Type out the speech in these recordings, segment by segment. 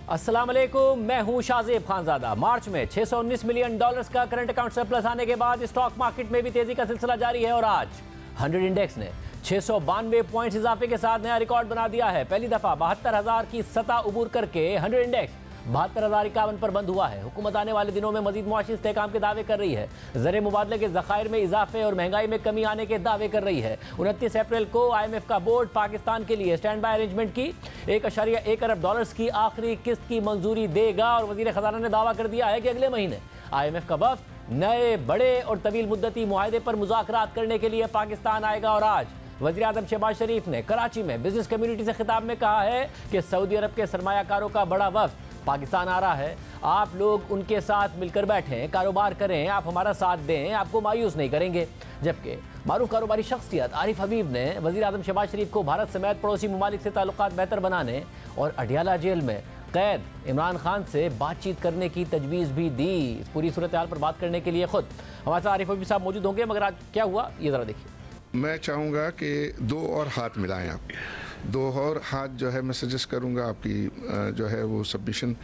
अस्सलाम वालेकुम, मैं हूं शाहजेब खानजादा। मार्च में $619 मिलियन का करंट अकाउंट सरप्लस आने के बाद स्टॉक मार्केट में भी तेजी का सिलसिला जारी है और आज 100 इंडेक्स ने 692 पॉइंट्स इजाफे के साथ नया रिकॉर्ड बना दिया है। पहली दफा 72,000 की सतह उबूर करके 100 इंडेक्स 72,051 पर बंद हुआ है। हुकूमत आने वाले दिनों में मजीद मुआशी इस्तेहकाम के दावे कर रही है। ज़र मुबादले के ज़खायर में इजाफे और महंगाई में कमी आने के दावे कर रही है। 29 अप्रैल को IMF का बोर्ड पाकिस्तान के लिए स्टैंड बाय अरेंजमेंट की $1.1 अरब की आखिरी किस्त की मंजूरी देगा और वजीर खजाना ने दावा कर दिया है कि अगले महीने IMF का वफ्द नए बड़े और तवील मुद्दती मुआहदे पर मुज़ाकरात करने के लिए पाकिस्तान आएगा। और आज वज़ीर आज़म शहबाज शरीफ ने कराची में बिजनेस कम्युनिटी से खिताब में कहा है कि सऊदी अरब के सरमायाकारों का बड़ा वफ्द पाकिस्तान आ रहा है, आप लोग उनके साथ मिलकर बैठें, कारोबार करें, आप हमारा साथ दें, आपको मायूस नहीं करेंगे। जबकि मारूफ कारोबारी शख्सियत आरिफ हबीब ने वज़ीर आज़म शहबाज शरीफ को भारत समेत पड़ोसी ममालिक से ताल्लुकात बेहतर बनाने और अडियाला जेल में कैद इमरान खान से बातचीत करने की तजवीज़ भी दी। इस पूरी सूरत हाल पर बात करने के लिए खुद हमारे साथ आरिफ हबीब साहब मौजूद होंगे, मगर आज क्या हुआ ये ज़रा देखिए। मैं चाहूँगा कि दो और हाथ मिलाएं आप, दो और हाथ जो है मैं सजेस्ट करूँगा आपकी जो है वो सबमिशन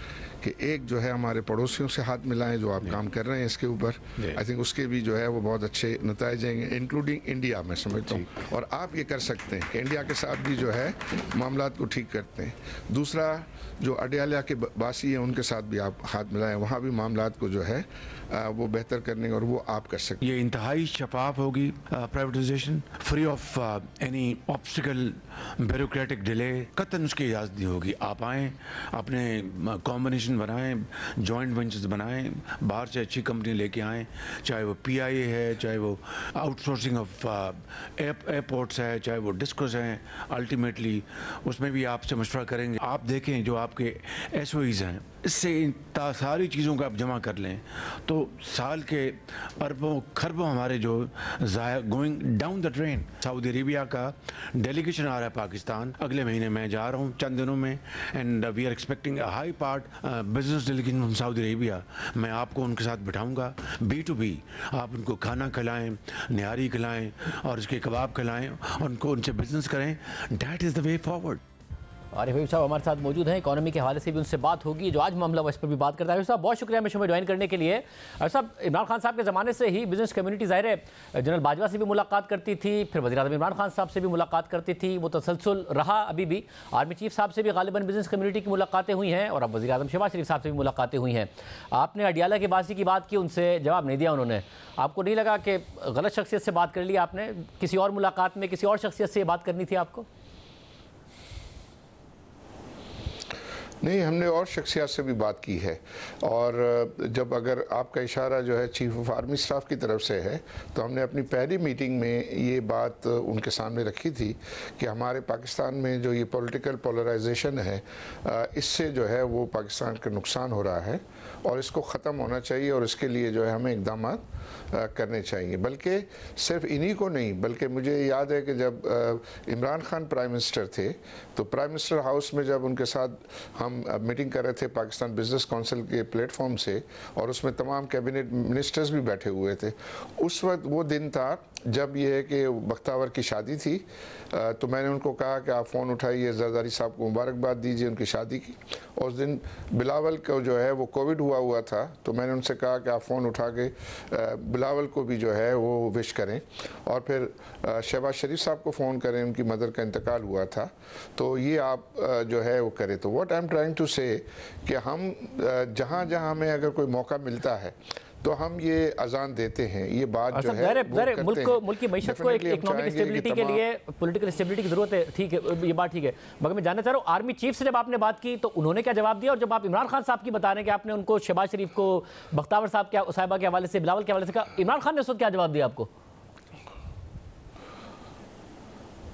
कि एक जो है हमारे पड़ोसियों से हाथ मिलाएं जो आप काम कर रहे हैं इसके ऊपर। आई थिंक उसके भी जो है वो बहुत अच्छे नताइज आएंगे, इंक्लूडिंग इंडिया मैं समझता हूँ। और आप ये कर सकते हैं कि इंडिया के साथ भी जो है मामलात को ठीक करते हैं। दूसरा जो अडियाला के बासी हैं उनके साथ भी आप हाथ मिलाएं, वहाँ भी मामलात को जो है वो बेहतर करने और वो आप कर सकते हैं। ये इंतहाई शफाफ होगी privatisation, free of any obstacle, bureaucratic delay, कतन उसकी इजाज़त नहीं होगी। आप आएँ, अपने कॉम्बिनेशन बनाएं, जॉइंट वेंचर्स बनाएं, बाहर से अच्छी कंपनी लेके आएँ, चाहे वो PIA है, चाहे वो आउटसोर्सिंग ऑफ एयरपोर्ट्स है, चाहे वो डिस्कोस हैं। अल्टीमेटली उसमें भी आपसे मशवरा करेंगे। आप देखें जो आपके SOEs हैं, इससे सारी चीज़ों को आप जमा कर लें तो साल के अरबों खरबों हमारे जो going down the drain. Saudi Arabia का डेलीगेशन आ रहा है पाकिस्तान, अगले महीने मैं जा रहा हूँ चंद दिनों में, and we are expecting a high part business delegation from Saudi Arabia. मैं आपको उनके साथ बिठाऊँगा B2B, आप उनको खाना खिलाएँ, निहारी खिलाएँ और उसके कबाब खिलाएँ, उनको उनसे बिजनेस करें। That is the way forward. Arif Habib साहब हमारे साथ मौजूद हैं, इकोनॉमी के हवाले से भी उनसे बात होगी जो आज मामला इस पर भी बात करता है। साहब बहुत शुक्रिया हमें ज्वाइन करने के लिए। साहब इमरान खान साहब के ज़माने से ही बिजनेस कम्युनिटी ज़ाहिर है जनरल बाजवा से भी मुलाकात करती थी, फिर वज़ीर आज़म इमरान खान साहब से भी मुलाकात करती थी, वो तसलसल रहा। अभी भी आर्मी चीफ साहब से भी गालिबन बिजनेस कम्युनिटी की मुलाकातें हुई हैं और अब वज़ीर आज़म शहबाज शरीफ साहब से भी मुलाकातें हुई हैं। आपने अडियाला के बासी की बात की, उनसे जवाब नहीं दिया उन्होंने। आपको नहीं लगा कि गलत शख्सियत से बात कर ली आपने? किसी और मुलाकात में किसी और शख्सियत से बात करनी थी आपको? नहीं, हमने और शख्सियात से भी बात की है। और जब अगर आपका इशारा जो है चीफ ऑफ आर्मी स्टाफ की तरफ से है तो हमने अपनी पहली मीटिंग में ये बात उनके सामने रखी थी कि हमारे पाकिस्तान में जो ये पॉलिटिकल पोलराइजेशन है इससे जो है वो पाकिस्तान का नुकसान हो रहा है और इसको ख़त्म होना चाहिए और इसके लिए जो है हमें इक़दाम करने चाहिए। बल्कि सिर्फ इन्हीं को नहीं, बल्कि मुझे याद है कि जब इमरान खान प्राइम मिनिस्टर थे तो प्राइम मिनिस्टर हाउस में जब उनके साथ हम मीटिंग कर रहे थे पाकिस्तान बिजनेस काउंसिल के प्लेटफॉर्म से और उसमें तमाम कैबिनेट मिनिस्टर्स भी बैठे हुए थे, उस वक्त वो दिन था जब ये है कि बख्तावर की शादी थी। तो मैंने उनको कहा कि आप फ़ोन उठाइए, जरदारी साहब को मुबारकबाद दीजिए उनकी शादी की। और उस दिन बिलावल को जो है वो कोविड हुआ था, तो मैंने उनसे कहा कि आप फ़ोन उठा के बिलावल को भी जो है वो विश करें और फिर शहबाज शरीफ साहब को फ़ोन करें, उनकी मदर का इंतकाल हुआ था, तो ये आप जो है वो करें। तो what I am trying to say कि हम जहाँ जहाँ हमें अगर कोई मौका मिलता है तो हम ये अजान देते हैं। ये बात जो है मुल्क की मईशत को एक इकोनॉमिक स्टेबिलिटी के लिए पॉलिटिकल स्टेबिलिटी की जरूरत है, ठीक है, ये बात ठीक है। मगर मैं जानना चाह रहा हूँ आर्मी चीफ से जब आपने बात की तो उन्होंने क्या जवाब दिया, और जब आप इमरान खान साहब की बता रहे हैं कि आपने उनको शहबाज शरीफ को बख्तावर साहबा के हवाले से, बिलावल के हवाले से कहा, इमरान खान ने उस वक्त क्या जवाब दिया आपको?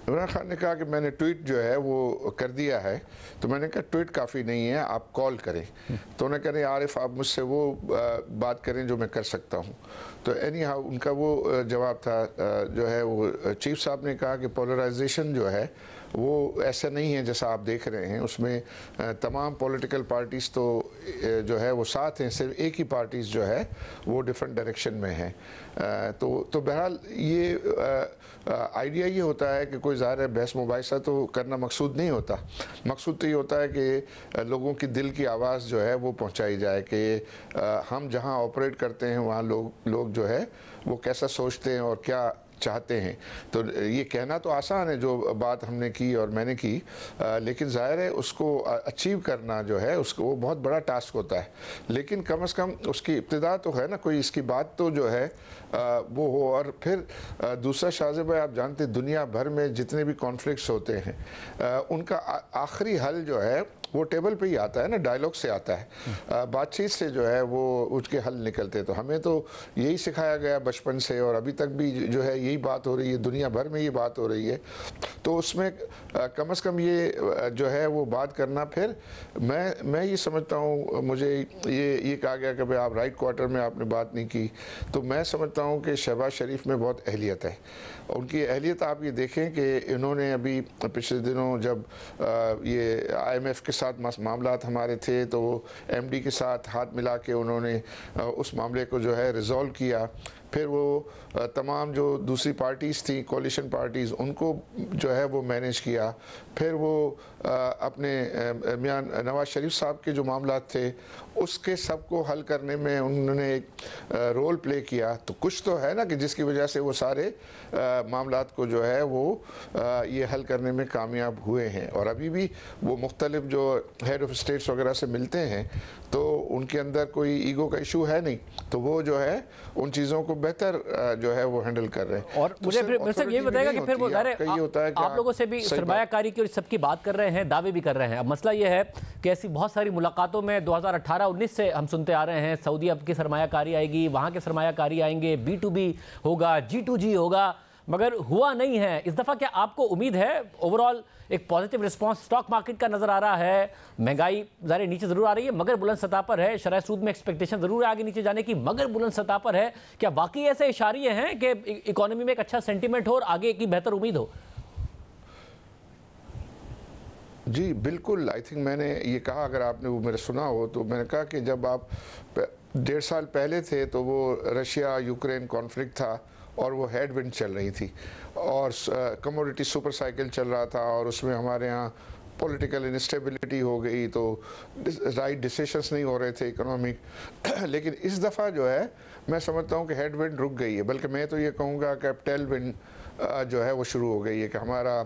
इमरान खान ने कहा कि मैंने ट्वीट जो है वो कर दिया है। तो मैंने कहा ट्वीट काफ़ी नहीं है, आप कॉल करें। तो उन्होंने कहा नहीं आरिफ आप मुझसे वो बात करें जो मैं कर सकता हूँ। तो एनी हाउ उनका वो जवाब था जो है वो चीफ साहब ने कहा कि पोलराइजेशन जो है वो ऐसा नहीं है जैसा आप देख रहे हैं। उसमें तमाम पॉलिटिकल पार्टीज़ तो जो है वो साथ हैं, सिर्फ एक ही पार्टीज़ जो है वो डिफरेंट डायरेक्शन में है। तो बहरहाल ये आइडिया ये होता है कि कोई ज़ाहिर है बहस मुबाहिसा तो करना मकसूद नहीं होता। मकसूद तो ये होता है कि लोगों की दिल की आवाज़ जो है वो पहुंचाई जाए कि हम जहां ऑपरेट करते हैं वहां लोग जो है वो कैसा सोचते हैं और क्या चाहते हैं। तो ये कहना तो आसान है जो बात हमने की और मैंने की, लेकिन ज़ाहिर है उसको अचीव करना जो है उसको वो बहुत बड़ा टास्क होता है। लेकिन कम से कम उसकी इब्तिदा तो है ना, कोई इसकी बात तो जो है वो हो। और फिर दूसरा शाहज़ेब भाई, आप जानते हैं दुनिया भर में जितने भी कॉन्फ्लिक्ट्स होते हैं उनका आखिरी हल जो है वो टेबल पे ही आता है ना, डायलॉग से आता है, बातचीत से जो है वो उसके हल निकलते हैं। तो हमें तो यही सिखाया गया बचपन से और अभी तक भी जो है यही बात हो रही है, दुनिया भर में ये बात हो रही है। तो उसमें कम से कम ये जो है वो बात करना, फिर मैं ये समझता हूँ, मुझे ये कहा गया कि भाई आप राइट क्वार्टर में आपने बात नहीं की, तो मैं समझता हूँ कि शहबाज शरीफ में बहुत अहलियत है। उनकी अहलियत आप ये देखें कि इन्होंने अभी पिछले दिनों जब ये IMF के साथ मामला हमारे थे तो MD के साथ हाथ मिला के उन्होंने उस मामले को जो है रिजॉल्व किया। फिर वो तमाम जो दूसरी पार्टीज़ थी, कोलिशन पार्टीज़, उनको जो है वो मैनेज किया। फिर वो अपने मियां नवाज शरीफ साहब के जो मामला थे उसके सबको हल करने में उन्होंने एक रोल प्ले किया। तो कुछ तो है ना कि जिसकी वजह से वो सारे मामलात को जो है वो ये हल करने में कामयाब हुए हैं। और अभी भी वो मुख्तलिफ जो हेड ऑफ स्टेट्स वगैरह से मिलते हैं तो उनके अंदर कोई ईगो का इशू है नहीं, तो वो जो है उन चीज़ों को बेहतर जो है वो हैंडल कर रहे हैं। और मुझे फिर ये बताएगा कि फिर वो आप लोगों से भी सरमायाकारी की और सबकी बात कर रहे हैं, दावे भी कर रहे हैं। अब मसला ये है कि ऐसी बहुत सारी मुलाकातों में 2018-19 से हम सुनते आ रहे हैं सऊदी अरब की सरमायाकारी आएगी, वहाँ के सरमायाकारी आएंगे, B2B होगा, G2G होगा, मगर हुआ नहीं है। इस दफ़ा क्या आपको उम्मीद है ओवरऑल एक पॉजिटिव रिस्पांस स्टॉक मार्केट का नजर आ रहा है? महंगाई ज़ाहिर नीचे ज़रूर आ रही है मगर बुलंद सतह पर है, शरह सूद में एक्सपेक्टेशन ज़रूर है आगे नीचे जाने की मगर बुलंद सतह पर है। क्या वाकई ऐसे इशारे हैं कि इकोनॉमी में एक अच्छा सेंटीमेंट हो और आगे की बेहतर उम्मीद हो? जी बिल्कुल। आई थिंक मैंने ये कहा, अगर आपने वो मेरा सुना हो तो मैंने कहा कि जब आप 1.5 साल पहले थे तो वो रशिया यूक्रेन कॉन्फ्लिक्ट था और वो हेडविंड चल रही थी और कमोडिटी सुपर साइकिल चल रहा था और उसमें हमारे यहाँ पॉलिटिकल इंस्टेबिलिटी हो गई, तो राइट डिसीशंस नहीं हो रहे थे इकोनॉमिक। लेकिन इस दफ़ा जो है मैं समझता हूँ कि हेडविंड रुक गई है, बल्कि मैं तो ये कहूँगा कि अब टेलविंड जो है वो शुरू हो गई है कि हमारा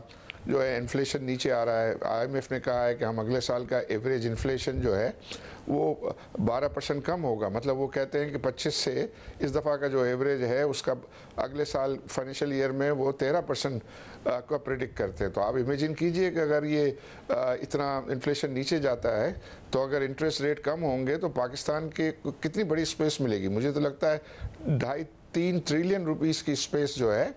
जो है इन्फ्लेशन नीचे आ रहा है। IMF ने कहा है कि हम अगले साल का एवरेज इन्फ्लेशन जो है वो 12% कम होगा। मतलब वो कहते हैं कि 25 से इस दफ़ा का जो एवरेज है उसका अगले साल फाइनेंशियल ईयर में वो 13% का प्रेडिक्ट करते हैं। तो आप इमेजिन कीजिए कि अगर ये इतना इन्फ्लेशन नीचे जाता है तो अगर इंटरेस्ट रेट कम होंगे तो पाकिस्तान के कितनी बड़ी स्पेस मिलेगी। मुझे तो लगता है 2.5-3 ट्रिलियन रुपीस की स्पेस जो है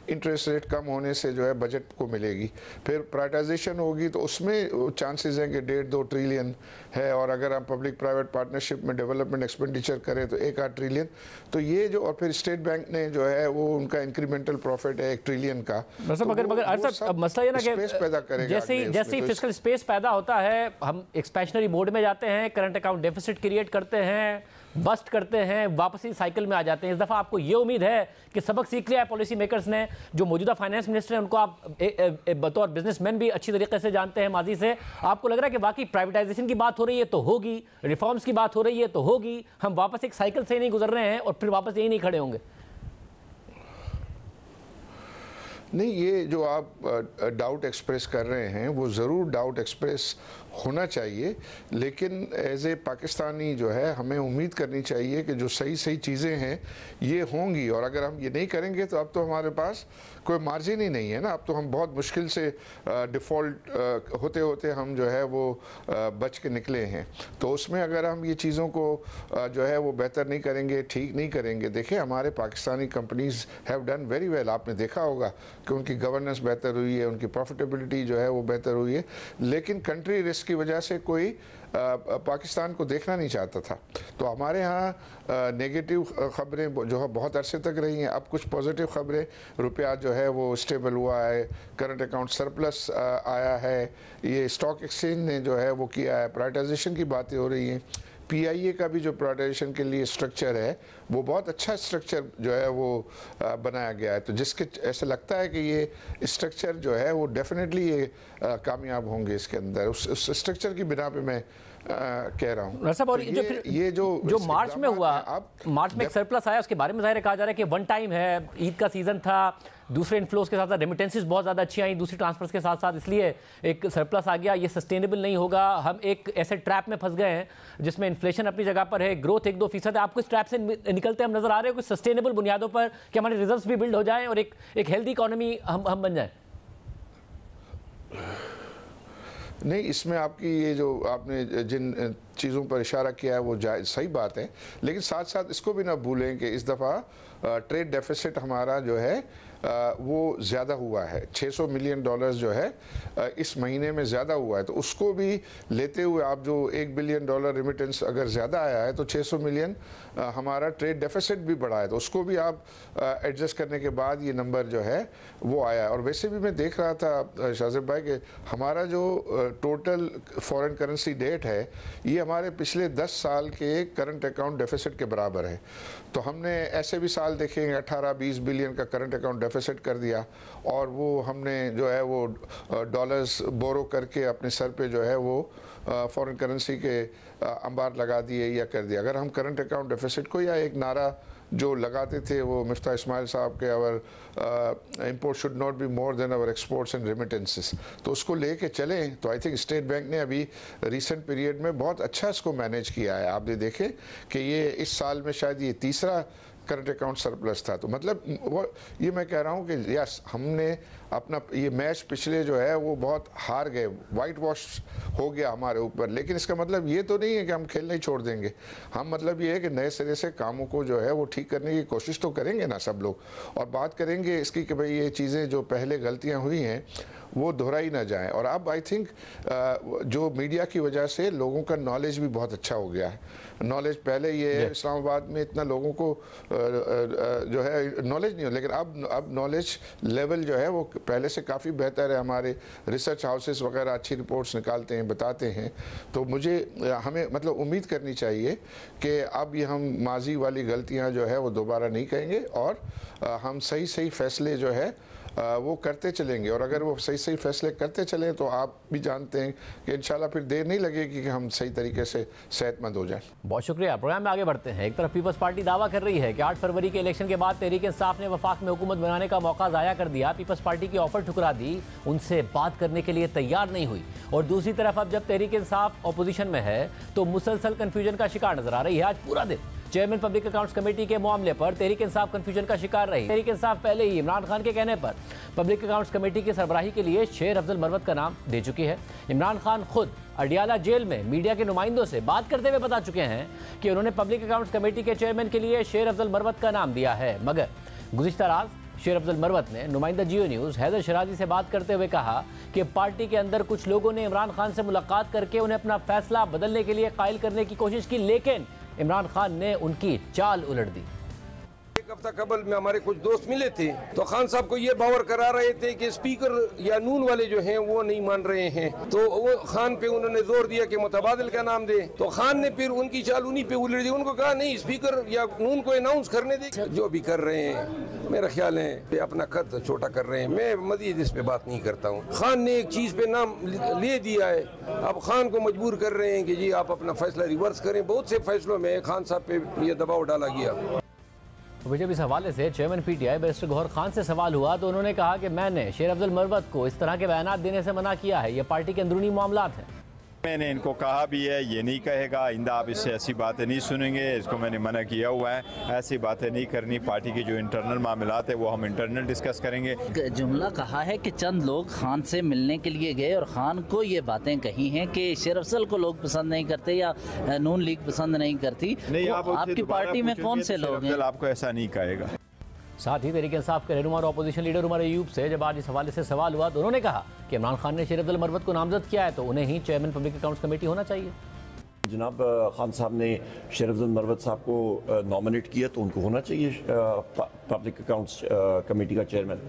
इंटरेस्ट रेट कम होने से जो है बजट को मिलेगी। फिर प्राइवेटाइजेशन होगी तो उसमें चांसेस हैं कि 1.5-2 ट्रिलियन है, और अगर हम पब्लिक प्राइवेट पार्टनरशिप में डेवलपमेंट एक्सपेंडिचर करें तो 1-8 ट्रिलियन। तो ये जो, और फिर स्टेट बैंक ने जो है वो उनका इंक्रीमेंटल प्रॉफिट है 1 ट्रिलियन का। मगर मसला ये ना कि जैसे फिस्कल स्पेस पैदा होता है हम एक्सपेंशनरी मोड में जाते हैं, करंट अकाउंट डेफिसिट क्रिएट करते हैं, बस्ट करते हैं, वापसी साइकिल में आ जाते हैं। इस दफ़ा आपको ये उम्मीद है कि सबक सीख लिया है पॉलिसी मेकर्स ने? जो मौजूदा फाइनेंस मिनिस्टर हैं उनको आप बतौर बिजनेसमैन भी अच्छी तरीके से जानते हैं माजी से, आपको लग रहा है कि वाकई प्राइवेटाइजेशन की बात हो रही है तो होगी, रिफॉर्म्स की बात हो रही है तो होगी, हम वापस एक साइकिल से नहीं गुजर रहे हैं और फिर वापस यही नहीं खड़े होंगे? नहीं, ये जो आप डाउट एक्सप्रेस कर रहे हैं वो ज़रूर डाउट एक्सप्रेस होना चाहिए, लेकिन एज ए पाकिस्तानी जो है हमें उम्मीद करनी चाहिए कि जो सही सही चीज़ें हैं ये होंगी। और अगर हम ये नहीं करेंगे तो अब तो हमारे पास कोई मार्जिन ही नहीं है ना। अब तो हम बहुत मुश्किल से डिफ़ॉल्ट होते होते हम जो है वो बच के निकले हैं। तो उसमें अगर हम ये चीज़ों को जो है वो बेहतर नहीं करेंगे, ठीक नहीं करेंगे, देखिए हमारे Pakistani companies have done very well. आपने देखा होगा कि उनकी गवर्नेंस बेहतर हुई है, उनकी प्रॉफिटेबिलिटी जो है वो बेहतर हुई है, लेकिन कंट्री रिस्क की वजह से कोई पाकिस्तान को देखना नहीं चाहता था। तो हमारे यहाँ नेगेटिव ख़बरें जो है बहुत अरसे तक रही हैं। अब कुछ पॉजिटिव ख़बरें, रुपया जो है वो स्टेबल हुआ है, करंट अकाउंट सरप्लस आया है, ये स्टॉक एक्सचेंज ने जो है वो किया है, प्राइवेटाइजेशन की बातें हो रही हैं। PIA का भी जो प्राइवेटाइजेशन के लिए स्ट्रक्चर है वो बहुत अच्छा स्ट्रक्चर जो है वो बनाया गया है। तो जिसके ऐसा लगता है कि ये स्ट्रक्चर जो है वो डेफिनेटली ये कामयाब होंगे इसके अंदर। उस स्ट्रक्चर की बिना पे मैं कह रहा हूँ। साहब, और तो ये जो मार्च में हुआ, मार्च में एक सरप्लस आया, उसके बारे में जाहिर कहा जा रहा है कि वन टाइम है, ईद का सीजन था, दूसरे इनफ्लोज के साथ साथ रेमिटेंसेस बहुत ज़्यादा अच्छी आई, दूसरी ट्रांसफर्स के साथ साथ, इसलिए एक सरप्लस आ गया। ये सस्टेनेबल नहीं होगा, हम एक ऐसे ट्रैप में फंस गए हैं जिसमें इन्फ्लेशन अपनी जगह पर है, ग्रोथ 1-2% है। आपको इस ट्रैप से निकलते हम नजर आ रहे हो, कुछ सस्टेनेबल बुनियादों पर कि हमारे रिजर्व्स भी बिल्ड हो जाएं और एक हेल्दी इकोनॉमी हम बन जाएं? नहीं, इसमें आपकी ये जो आपने जिन चीज़ों पर इशारा किया है वो सही बात है, लेकिन साथ साथ इसको भी ना भूलें कि इस दफ़ा ट्रेड डेफिसिट हमारा जो है वो ज़्यादा हुआ है। $600 मिलियन जो है इस महीने में ज़्यादा हुआ है। तो उसको भी लेते हुए आप जो $1 बिलियन रेमिटेंस अगर ज़्यादा आया है तो 600 मिलियन हमारा ट्रेड डेफिसिट भी बढ़ा है, तो उसको भी आप एडजस्ट करने के बाद ये नंबर जो है वो आया है। और वैसे भी मैं देख रहा था शाहज़ेब भाई कि हमारा जो टोटल फॉरेन करेंसी डेट है ये हमारे पिछले 10 साल के करंट अकाउंट डेफिसिट के बराबर है। तो हमने ऐसे भी साल देखेंगे 18-20 बिलियन का करंट अकाउंट डेफिसिट कर दिया, और वो हमने जो है वो डॉलर्स बोरो करके अपने सर पे जो है वो फॉरेन करेंसी के अंबार लगा दिए या कर दिया। अगर हम करंट अकाउंट डेफिसिट को, या एक नारा जो लगाते थे वो मिफ्ता इस्माइल साहब के, our import should not be more than our exports and remittances, तो उसको लेके चलें तो आई थिंक स्टेट बैंक ने अभी रिसेंट पीरियड में बहुत अच्छा इसको मैनेज किया है। आपने देखे कि ये इस साल में शायद ये तीसरा करंट अकाउंट सरप्लस था। तो मतलब वो ये मैं कह रहा हूँ कि यस, हमने अपना ये मैच पिछले जो है वो बहुत हार गए, वाइट वॉश हो गया हमारे ऊपर, लेकिन इसका मतलब ये तो नहीं है कि हम खेलना ही छोड़ देंगे। हम मतलब ये है कि नए सिरे से कामों को जो है वो ठीक करने की कोशिश तो करेंगे ना सब लोग, और बात करेंगे इसकी कि भाई ये चीज़ें जो पहले गलतियाँ हुई हैं वो दोहराई ना जाएं। और अब आई थिंक जो मीडिया की वजह से लोगों का नॉलेज भी बहुत अच्छा हो गया है। नॉलेज पहले ये है इस्लामाबाद में इतना लोगों को जो है नॉलेज नहीं हो, लेकिन अब नॉलेज लेवल जो है वो पहले से काफ़ी बेहतर है। हमारे रिसर्च हाउसेस वगैरह अच्छी रिपोर्ट्स निकालते हैं, बताते हैं। तो हमें मतलब उम्मीद करनी चाहिए कि अब ये हम माजी वाली गलतियां जो है वो दोबारा नहीं करेंगे, और हम सही सही फैसले जो है वो करते चलेंगे। और अगर वो सही सही फैसले करते चलें तो आप भी जानते हैं कि इंशाल्लाह फिर देर नहीं लगेगी कि हम सही तरीके से सेहतमंद हो जाएं। बहुत शुक्रिया। प्रोग्राम में आगे बढ़ते हैं। एक तरफ पीपल्स पार्टी दावा कर रही है कि 8 फरवरी के इलेक्शन के बाद तहरीक इंसाफ ने वफाक में हुकूमत बनाने का मौका ज़ाया कर दिया, पीपल्स पार्टी की ऑफर ठुकरा दी, उनसे बात करने के लिए तैयार नहीं हुई। और दूसरी तरफ अब जब तहरीक इंसाफ ऑपोजिशन में है तो मुसलसल कन्फ्यूजन का शिकार नजर आ रही है। आज पूरा दिन चेयरमैन पब्लिक अकाउंट्स कमेटी के मामले पर तहरीक इंसाफ कंफ्यूजन का शिकार रही। तहरीक इंसाफ पहले ही इमरान खान के कहने पर पब्लिक अकाउंट्स कमेटी की सरबराही के लिए शेर अफजल मरवत का नाम दे चुकी है। इमरान खान खुद अडियाला जेल में मीडिया के नुमाइंदों से बात करते हुए बता चुके हैं कि उन्होंने पब्लिक अकाउंट्स कमेटी के चेयरमैन के लिए शेर अफजल मरवत का नाम दिया है। मगर गुज़िश्ता रात शेर अफजल मरवत ने नुमाइंदा जियो न्यूज़ हैदर शराजी से बात करते हुए कहा कि पार्टी के अंदर कुछ लोगों ने इमरान खान से मुलाकात करके उन्हें अपना फैसला बदलने के लिए कायल करने की कोशिश की, लेकिन इमरान खान ने उनकी चाल उलट दी। एक हफ्ता कबल में हमारे कुछ दोस्त मिले थे तो खान साहब को ये बावर करा रहे थे कि स्पीकर या नून वाले जो हैं वो नहीं मान रहे हैं, तो वो खान पे उन्होंने जोर दिया कि मुतबादिल का नाम दे। तो खान ने फिर उनकी चाल उन्हीं पे उलट दी, उनको कहा नहीं स्पीकर या नून को अनाउंस करने दे। जो भी कर रहे हैं मेरा ख्याल है कि अपना कद छोटा कर रहे हैं। मैं मजीद इस पे बात नहीं करता हूँ। खान ने एक चीज पे नाम ले दिया है, अब खान को मजबूर कर रहे हैं कि जी आप अपना फैसला रिवर्स करें। बहुत से फैसलों में खान साहब पे ये दबाव डाला गया। जब इस हवाले से चेयरमैन पीटीआई बैरिस्टर गौहर खान से सवाल हुआ तो उन्होंने कहा कि मैंने शेर अफजल मरवत को इस तरह के बयान देने से मना किया है, ये पार्टी के अंदरूनी मामलात हैं। मैंने इनको कहा भी है ये नहीं कहेगा आइंदा आप इससे ऐसी बातें नहीं सुनेंगे, इसको मैंने मना किया हुआ है, ऐसी बातें नहीं करनी। पार्टी की जो इंटरनल मामलात है वो हम इंटरनल डिस्कस करेंगे। जुमला कहा है कि चंद लोग खान से मिलने के लिए गए और खान को ये बातें कही हैं कि शेर अफजल को लोग पसंद नहीं करते या नून लीग पसंद नहीं करती। नहीं, आपकी पार्टी में कौन से लोग हैं? आपको ऐसा नहीं कहेगा। साथ ही तहरीक इंसाफ के रहनुमा और अपोजिशन लीडर उमर अयूब से जब आज इस हवाले से सवाल हुआ तो उन्होंने कहा कि इमरान खान ने शेर अफजल मरवत को नामजद किया है तो उन्हें ही चेयरमैन पब्लिक अकाउंट्स कमेटी होना चाहिए। जनाब खान साहब ने शेर अफजल मरवत साहब को नॉमिनेट किया तो उनको होना चाहिए पब्लिक अकाउंट्स कमेटी का चेयरमैन।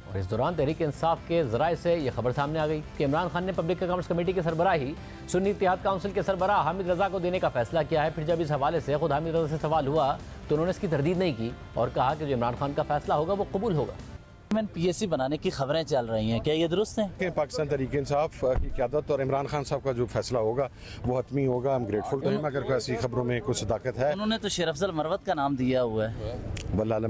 और इस दौरान तहरीक इंसाफ के ज़राए से यह खबर सामने आ गई कि इमरान खान ने पब्लिक अकाउंट्स कमेटी की सरबराही सुन्नी इत्तेहाद काउंसिल के सरबराह हामिद रजा को देने का फैसला किया है। फिर जब इस हवाले से खुद हामिद रजा से सवाल हुआ तो उन्होंने इसकी तरदीद नहीं की और कहा कि जो इमरान खान का फैसला होगा वो कबूल होगा। PSC बनाने की खबरें चल रही हैं, क्या ये दुरुस्त है कि पाकिस्तान तहरीक इंसाफ की क़यादत और इमरान खान साहब का जो फैसला होगा वो हतमी होगा। हम ग्रेटफुल तो हैं, अगर ऐसी खबरों में कुछ सदाकत है। उन्होंने तो शेर अफजल मरवत का नाम दिया हुआ है। वल्लाह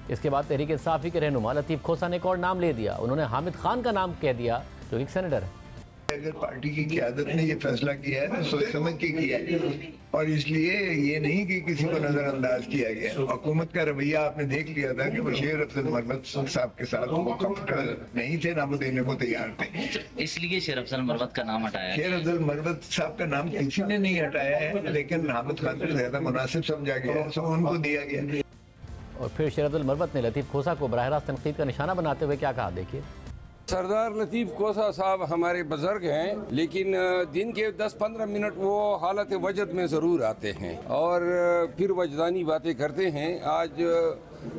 इसके बाद तहरीक इंसाफी के रहनुमा लतीफ़ खोसा ने एक और नाम ले दिया। उन्होंने हामिद खान का नाम कह दिया जो एक सेनेटर है। अगर पार्टी की क़यादत ने ये फैसला किया है तो सोच समझ के किया है और इसलिए ये नहीं कि किसी को नजरअंदाज किया गया। हुकूमत का रवैया आपने देख लिया था कि वो शेर अफजल मरवत साहब के साथ वो कंफर्टेबल नहीं थे, ना वो देने को तैयार थे, इसलिए शेर अफजल मरवत का नाम हटाया। शेर अफजल मरवत साहब का नाम किसी ने नहीं हटाया है, लेकिन हामिद खान को ज्यादा मुनासिब समझा गया तो उनको दिया गया। और फिर शेर अफजल मरवत ने लतीफ़ खोसा को बराह रास्त तनकीद का निशाना बनाते हुए क्या कहा, देखिए। सरदार लतीफ़ खोसा साहब हमारे बुजुर्ग हैं, लेकिन दिन के 10-15 मिनट वो हालत वजद में ज़रूर आते हैं और फिर वजदानी बातें करते हैं। आज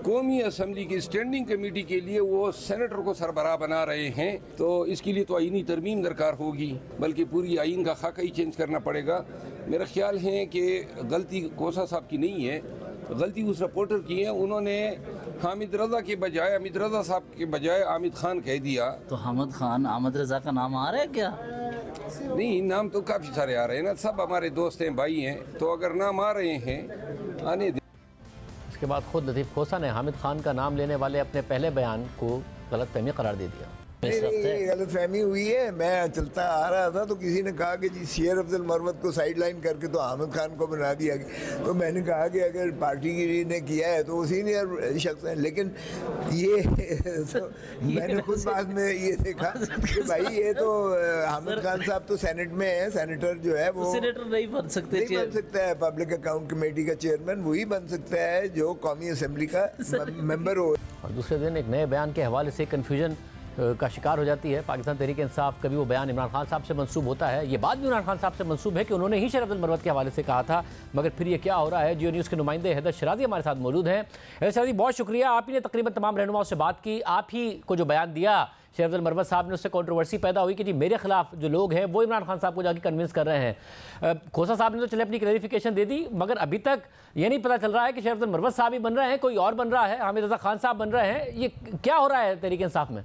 कौमी असम्बली की स्टैंडिंग कमेटी के लिए वो सेनेटर को सरबराह बना रहे हैं, तो इसके लिए तो आईनी तरमीम दरकार होगी, बल्कि पूरी आइन का खाका ही चेंज करना पड़ेगा। मेरा ख्याल है कि गलती खोसा साहब की नहीं है, गलती उस रिपोर्टर की है। उन्होंने हामिद रजा के बजाय हामिद रजा साहब के बजाय आमिद खान कह दिया। तो हामिद खान आमिद रजा का नाम आ रहा है क्या? नहीं, नाम तो काफ़ी सारे आ रहे हैं ना, सब हमारे दोस्त हैं, भाई हैं, तो अगर नाम आ रहे हैं आने दे। इसके बाद खुद लतीफ़ खोसा ने हामिद खान का नाम लेने वाले अपने पहले बयान को गलतफहमी करार दे दिया। नहीं, गलतफहमी हुई है। मैं चलता आ रहा था तो किसी ने कहा कि जी शेर अफजल मरवत को साइड लाइन करके तो हामिद खान को बना दिया गया, तो मैंने कहा कि अगर पार्टी ने किया है तो वो सीनियर शख्स है, लेकिन ये तो मैंने खुद बाद में ये देखा कि भाई ये तो हामिद खान साहब तो सेनेट में है, सेनेटर जो है वो सेनेटर नहीं बन सकते, नहीं बन सकता है। पब्लिक अकाउंट कमेटी का चेयरमैन वही बन सकता है जो कौमी असम्बली का मेंबर हो। और दूसरे दिन एक नए बयान के हवाले से कन्फ्यूजन का शिकार हो जाती है पाकिस्तान तहरीक इंसाफ। कभी वो बयान इमरान खान साहब से मंसूब होता है, ये बात भी इमरान खान साहब से मंसूब है कि उन्होंने ही शेर अफजल मरवत के हवाले से कहा था, मगर फिर ये क्या हो रहा है। जियो न्यूज़ के नुमाइंदे हैदर शराजी हमारे साथ मौजूद हैं। हैदर शराजी, बहुत शुक्रिया, आप ही ने तकरीबन तमाम रहनुमाओं से बात की, आप ही को जो बयान दिया शेर अफजल मरवत साहब ने, उससे कंट्रोवर्सी पैदा हुई कि जी मेरे खिलाफ जो लोग हैं वो इमरान खान साहब को जाके कन्विंस कर रहे हैं। खोसा साहब ने तो चले अपनी क्लैरिफिकेशन दे दी, मगर अभी तक ये नहीं पता चल रहा है कि शेर अफजल मरवत साहब ही बन रहे हैं, कोई और बन रहा है, हामिद रजा खान साहब बन रहे हैं। ये क्या हो रहा है तहरीक इंसाफ में?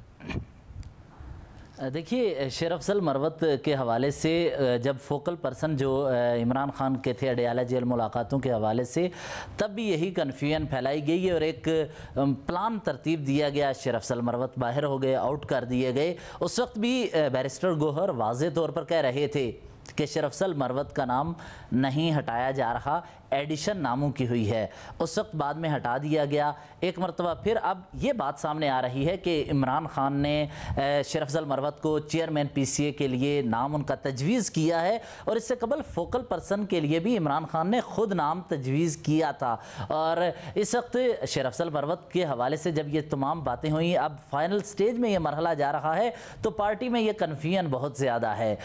देखिए, शेर अफजल मरवत के हवाले से जब फोकल पर्सन जो इमरान खान के थे अडयाला जेल मुलाकातों के हवाले से, तब भी यही कन्फ्यूजन फैलाई गई और एक प्लान तरतीब दिया गया। शेर अफजल मरवत बाहर हो गए, आउट कर दिए गए। उस वक्त भी बैरिस्टर गोहर वाज़े तौर पर कह रहे थे कि शेर अफजल मरवत का नाम नहीं हटाया जा रहा, एडिशन नामों की हुई है। उस वक्त बाद में हटा दिया गया। एक मरतबा फिर अब ये बात सामने आ रही है कि इमरान खान ने शेर अफजल मरवत को चेयरमैन PCA के लिए नाम उनका तजवीज़ किया है और इससे कबल फोकल पर्सन के लिए भी इमरान खान ने खुद नाम तजवीज़ किया था। और इस वक्त शेर अफजल मरवत के हवाले से जब ये तमाम बातें हुई, अब फाइनल स्टेज में ये मरहला जा रहा है, तो पार्टी में ये कन्फ्यूजन बहुत ज़्यादा है।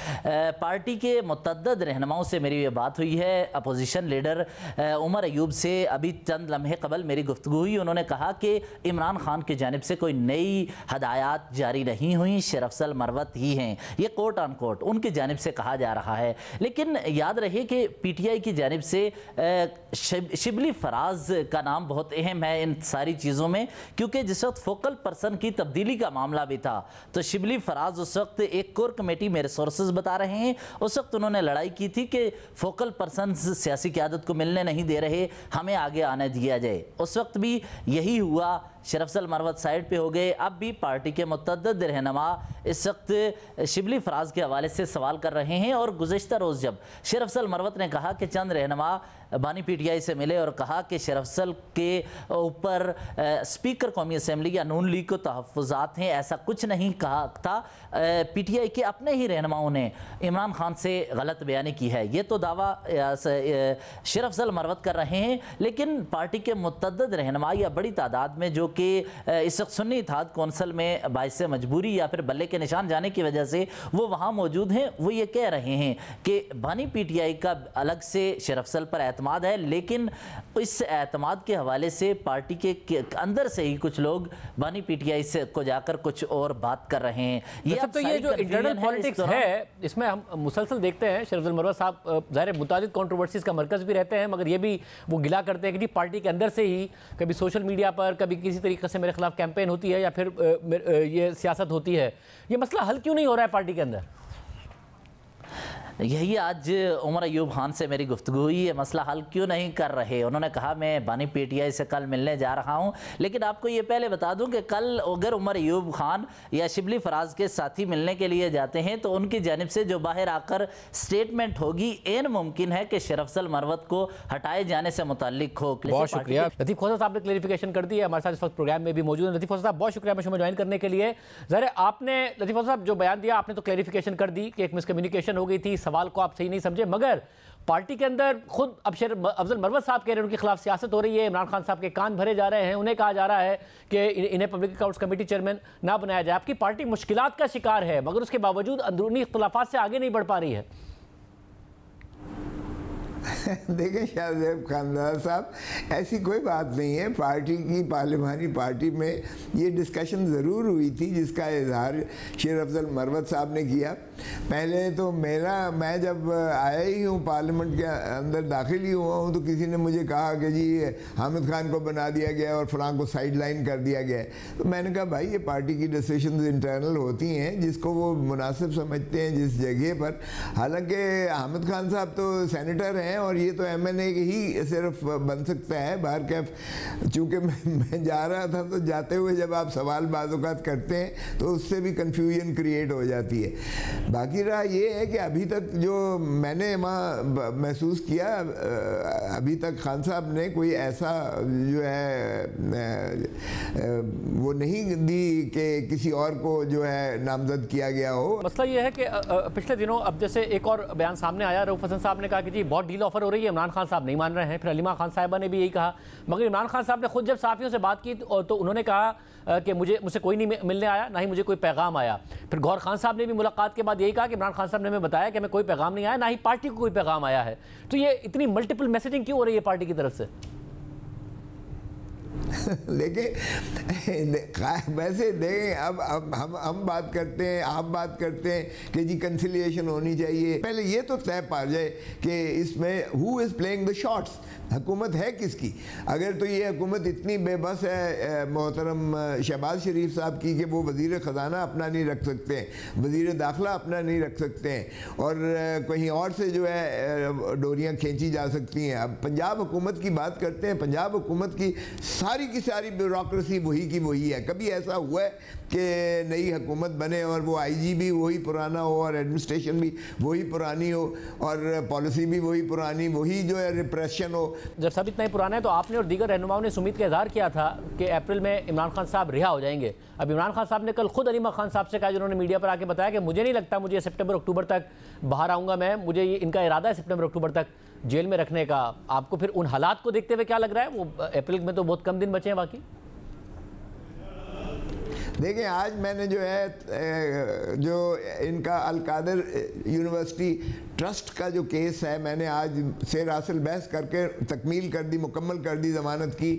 पार्टी के मुतअद्दिद रहनुमाओं से मेरी ये बात हुई है। अपोजिशन लीडर उमर अयूब से अभी चंद लम्हे कबल मेरी गुफ्तगू हुई। उन्होंने कहा कि इमरान खान की जानिब से कोई नई हदायत जारी नहीं हुई, शेर अफजल मरवत ही हैं, ये कोट ऑन कोट उनकी जानिब से कहा जा रहा है। लेकिन याद रहे कि PTI की जानिब से शिबली फराज का नाम बहुत अहम है इन सारी चीज़ों में, क्योंकि जिस वक्त फोकल पर्सन की तब्दीली का मामला भी था तो शिबली फराज उस वक्त एक कोर कमेटी मेरे सोर्सेज बता रहे हैं, उस वक्त उन्होंने लड़ाई की थी कि फोकल पर्सन सियासी क़यादत को मिलने नहीं दे रहे, हमें आगे आने दिया जाए। उस वक्त भी यही हुआ, शेर अफजल मरवत साइड पे हो गए। अब भी पार्टी के मुतअद्दिद रहनुमा इस वक्त शिबली फराज के हवाले से सवाल कर रहे हैं। और गुज़िश्ता रोज़ जब शेर अफजल मरवत ने कहा कि चंद रहनुमा बानी PTI से मिले और कहा कि शेर अफजल के ऊपर स्पीकर कौमी असम्बली या नून लीग को तहफ़्फ़ुज़ात हैं, ऐसा कुछ नहीं कहा था। PTI के अपने ही रहनुमाओं ने इमरान खान से गलत बयानी की है। ये तो दावा शेर अफजल मरवत कर रहे हैं, लेकिन पार्टी के मुतअद्दिद रहनुमा या बड़ी तादाद में जो कि इस वक्त सुन्नी इत्तेहाद कौंसिल में बाइस मजबूरी या फिर बल्ले के निशान जाने की वजह से वो वहाँ मौजूद हैं, वो ये कह रहे हैं कि बानी PTI का अलग से शेर अफजल पर एतमाद है, लेकिन इस एतमाद के हवाले से पार्टी के अंदर से ही कुछ लोग बानी PTI से को जाकर कुछ और बात कर रहे हैं। ये जो इंटरनल पॉलिटिक्स है इसमें हम मुसलसल देखते हैं। शेर अफजल मरवत साहब ज़ाहिर मुतादिद कंट्रोवर्सीज का मरकज़ भी रहते हैं, मगर ये भी वो गिला करते हैं कि पार्टी के अंदर से ही कभी सोशल मीडिया पर कभी किसी तरीके से मेरे खिलाफ कैंपेन होती है या फिर ये सियासत होती है। ये मसला हल क्यों नहीं हो रहा है पार्टी के अंदर? यही आज उमर अयूब खान से मेरी गुफ्तगू हुई है, मसला हल क्यों नहीं कर रहे। उन्होंने कहा मैं बानी PTI से कल मिलने जा रहा हूं, लेकिन आपको ये पहले बता दूं कि कल अगर उमर अयूब खान या शिबली फराज के साथी मिलने के लिए जाते हैं तो उनकी जानिब से जो बाहर आकर स्टेटमेंट होगी, एन मुमकिन है कि शेर अफजल मरवत को हटाए जाने से मुताल्लिक हो। बहुत शुक्रिया लतीफ़ खोसा साहब ने क्लैरिफिकेशन कर दी है, हमारे साथ इस वक्त प्रोग्राम में भी मौजूद है। लतीफ़ खोसा साहब बहुत शुक्रिया मुझे ज्वाइन करने के लिए। ज़रा आपने लतीफ़ खोसा साहब जो बयान दिया आपने तो क्लैरिफिकेशन कर दी कि एक मिसकम्युनिकेशन हो गई थी, सवाल को आप सही नहीं समझे, मगर पार्टी के अंदर खुद अब शेर अफजल मरवत साहब कह रहे हैं उनके खिलाफ सियासत हो रही है, इमरान खान साहब के कान भरे जा रहे हैं, उन्हें कहा जा रहा है कि इन्हें पब्लिक अकाउंट्स कमेटी चेयरमैन ना बनाया जाए। आपकी पार्टी मुश्किलात का शिकार है, मगर उसके बावजूद अंदरूनी इख्तलाफात से आगे नहीं बढ़ पा रही है। देखें शाहज़ेब खानदार साहब, ऐसी कोई बात नहीं है। पार्टी की पार्लिमानी पार्टी में ये डिस्कशन ज़रूर हुई थी जिसका इजहार शेर अफजल मरवत साहब ने किया। पहले तो मैं जब आया ही हूँ पार्लियामेंट के अंदर दाखिल ही हुआ हूँ तो किसी ने मुझे कहा कि जी हामिद खान को बना दिया गया और फलां को साइड लाइन कर दिया गया। तो मैंने कहा भाई ये पार्टी की डिसीजन इंटरनल होती हैं, जिसको वो मुनासिब समझते हैं जिस जगह पर। हालांकि हामिद खान साहब तो सेनेटर हैं और ये तो MNA ही सिर्फ बन सकता है। बाहर कैफ चूँकि मैं जा रहा था तो जाते हुए जब आप सवाल बाज़-औक़ात करते हैं तो उससे भी कन्फ्यूजन क्रिएट हो जाती है। बाकी रहा ये है कि अभी तक जो मैंने वहाँ महसूस किया, अभी तक खान साहब ने कोई ऐसा जो है वो नहीं दी कि किसी और को जो है नामजद किया गया हो। मसला ये है कि पिछले दिनों अब जैसे एक और बयान सामने आया, रऊफ हसन साहब ने कहा कि जी बहुत डील ऑफर हो रही है, इमरान खान साहब नहीं मान रहे हैं। फिर अलीमा खान साहिबा ने भी यही कहा, मगर इमरान खान साहब ने खुद जब साफियों से बात की तो उन्होंने कहा कि मुझसे कोई नहीं मिलने आया, ना ही मुझे कोई पैगाम आया। फिर गौहर खान साहब ने भी मुलाकात के बाद यही कहा कि इमरान खान साहब ने हमें बताया कि हमें कोई पैगाम नहीं आया, ना ही पार्टी को कोई पैगाम आया है। तो ये इतनी मल्टीपल मैसेजिंग क्यों हो रही है पार्टी की तरफ से? लेकिन वैसे देखें अब हम बात करते हैं, आप बात करते हैं कि जी कंसिलिएशन होनी चाहिए। पहले ये तो तय पा जाए कि इसमें who is playing the shots, हुकूमत है किसकी। अगर तो ये हुकूमत इतनी बेबस है मोहतरम शहबाज शरीफ साहब की कि वो वज़ीर ख़जाना अपना नहीं रख सकते हैं, वज़ीर दाखिला अपना नहीं रख सकते हैं और कहीं और से जो है डोरियाँ खींची जा सकती हैं। अब पंजाब हुकूमत की बात करते हैं, पंजाब हुकूमत की सारी ब्यूरोक्रेसी वही की वही है। कभी ऐसा हुआ है कि नई हुकूमत बने और वो IG भी वही पुराना हो और एडमिनिस्ट्रेशन भी वही पुरानी हो और पॉलिसी भी वही पुरानी, वही जो है रिप्रेशन हो। जब सब इतना ही पुराना है तो आपने और दीगर रहनुमाओं ने इस उम्मीद का इजहार किया था कि अप्रैल में इमरान खान साहब रिहा हो जाएंगे। अब इमरान खान साहब ने कल खुद अलीमा खान साहब से कहा, जिन्होंने मीडिया पर आके बताया कि मुझे नहीं लगता मुझे सितंबर अक्टूबर तक बाहर आऊँगा मैं, मुझे इनका इरादा है सितंबर अक्टूबर तक जेल में रखने का। आपको फिर उन हालात को देखते हुए क्या लग रहा है? वो अप्रैल में तो बहुत कम दिन बचे हैं बाकी। देखिए आज मैंने जो है जो इनका अलकादर यूनिवर्सिटी ट्रस्ट का जो केस है, मैंने आज से रासिल बहस करके तकमील कर दी, मुकम्मल कर दी ज़मानत की।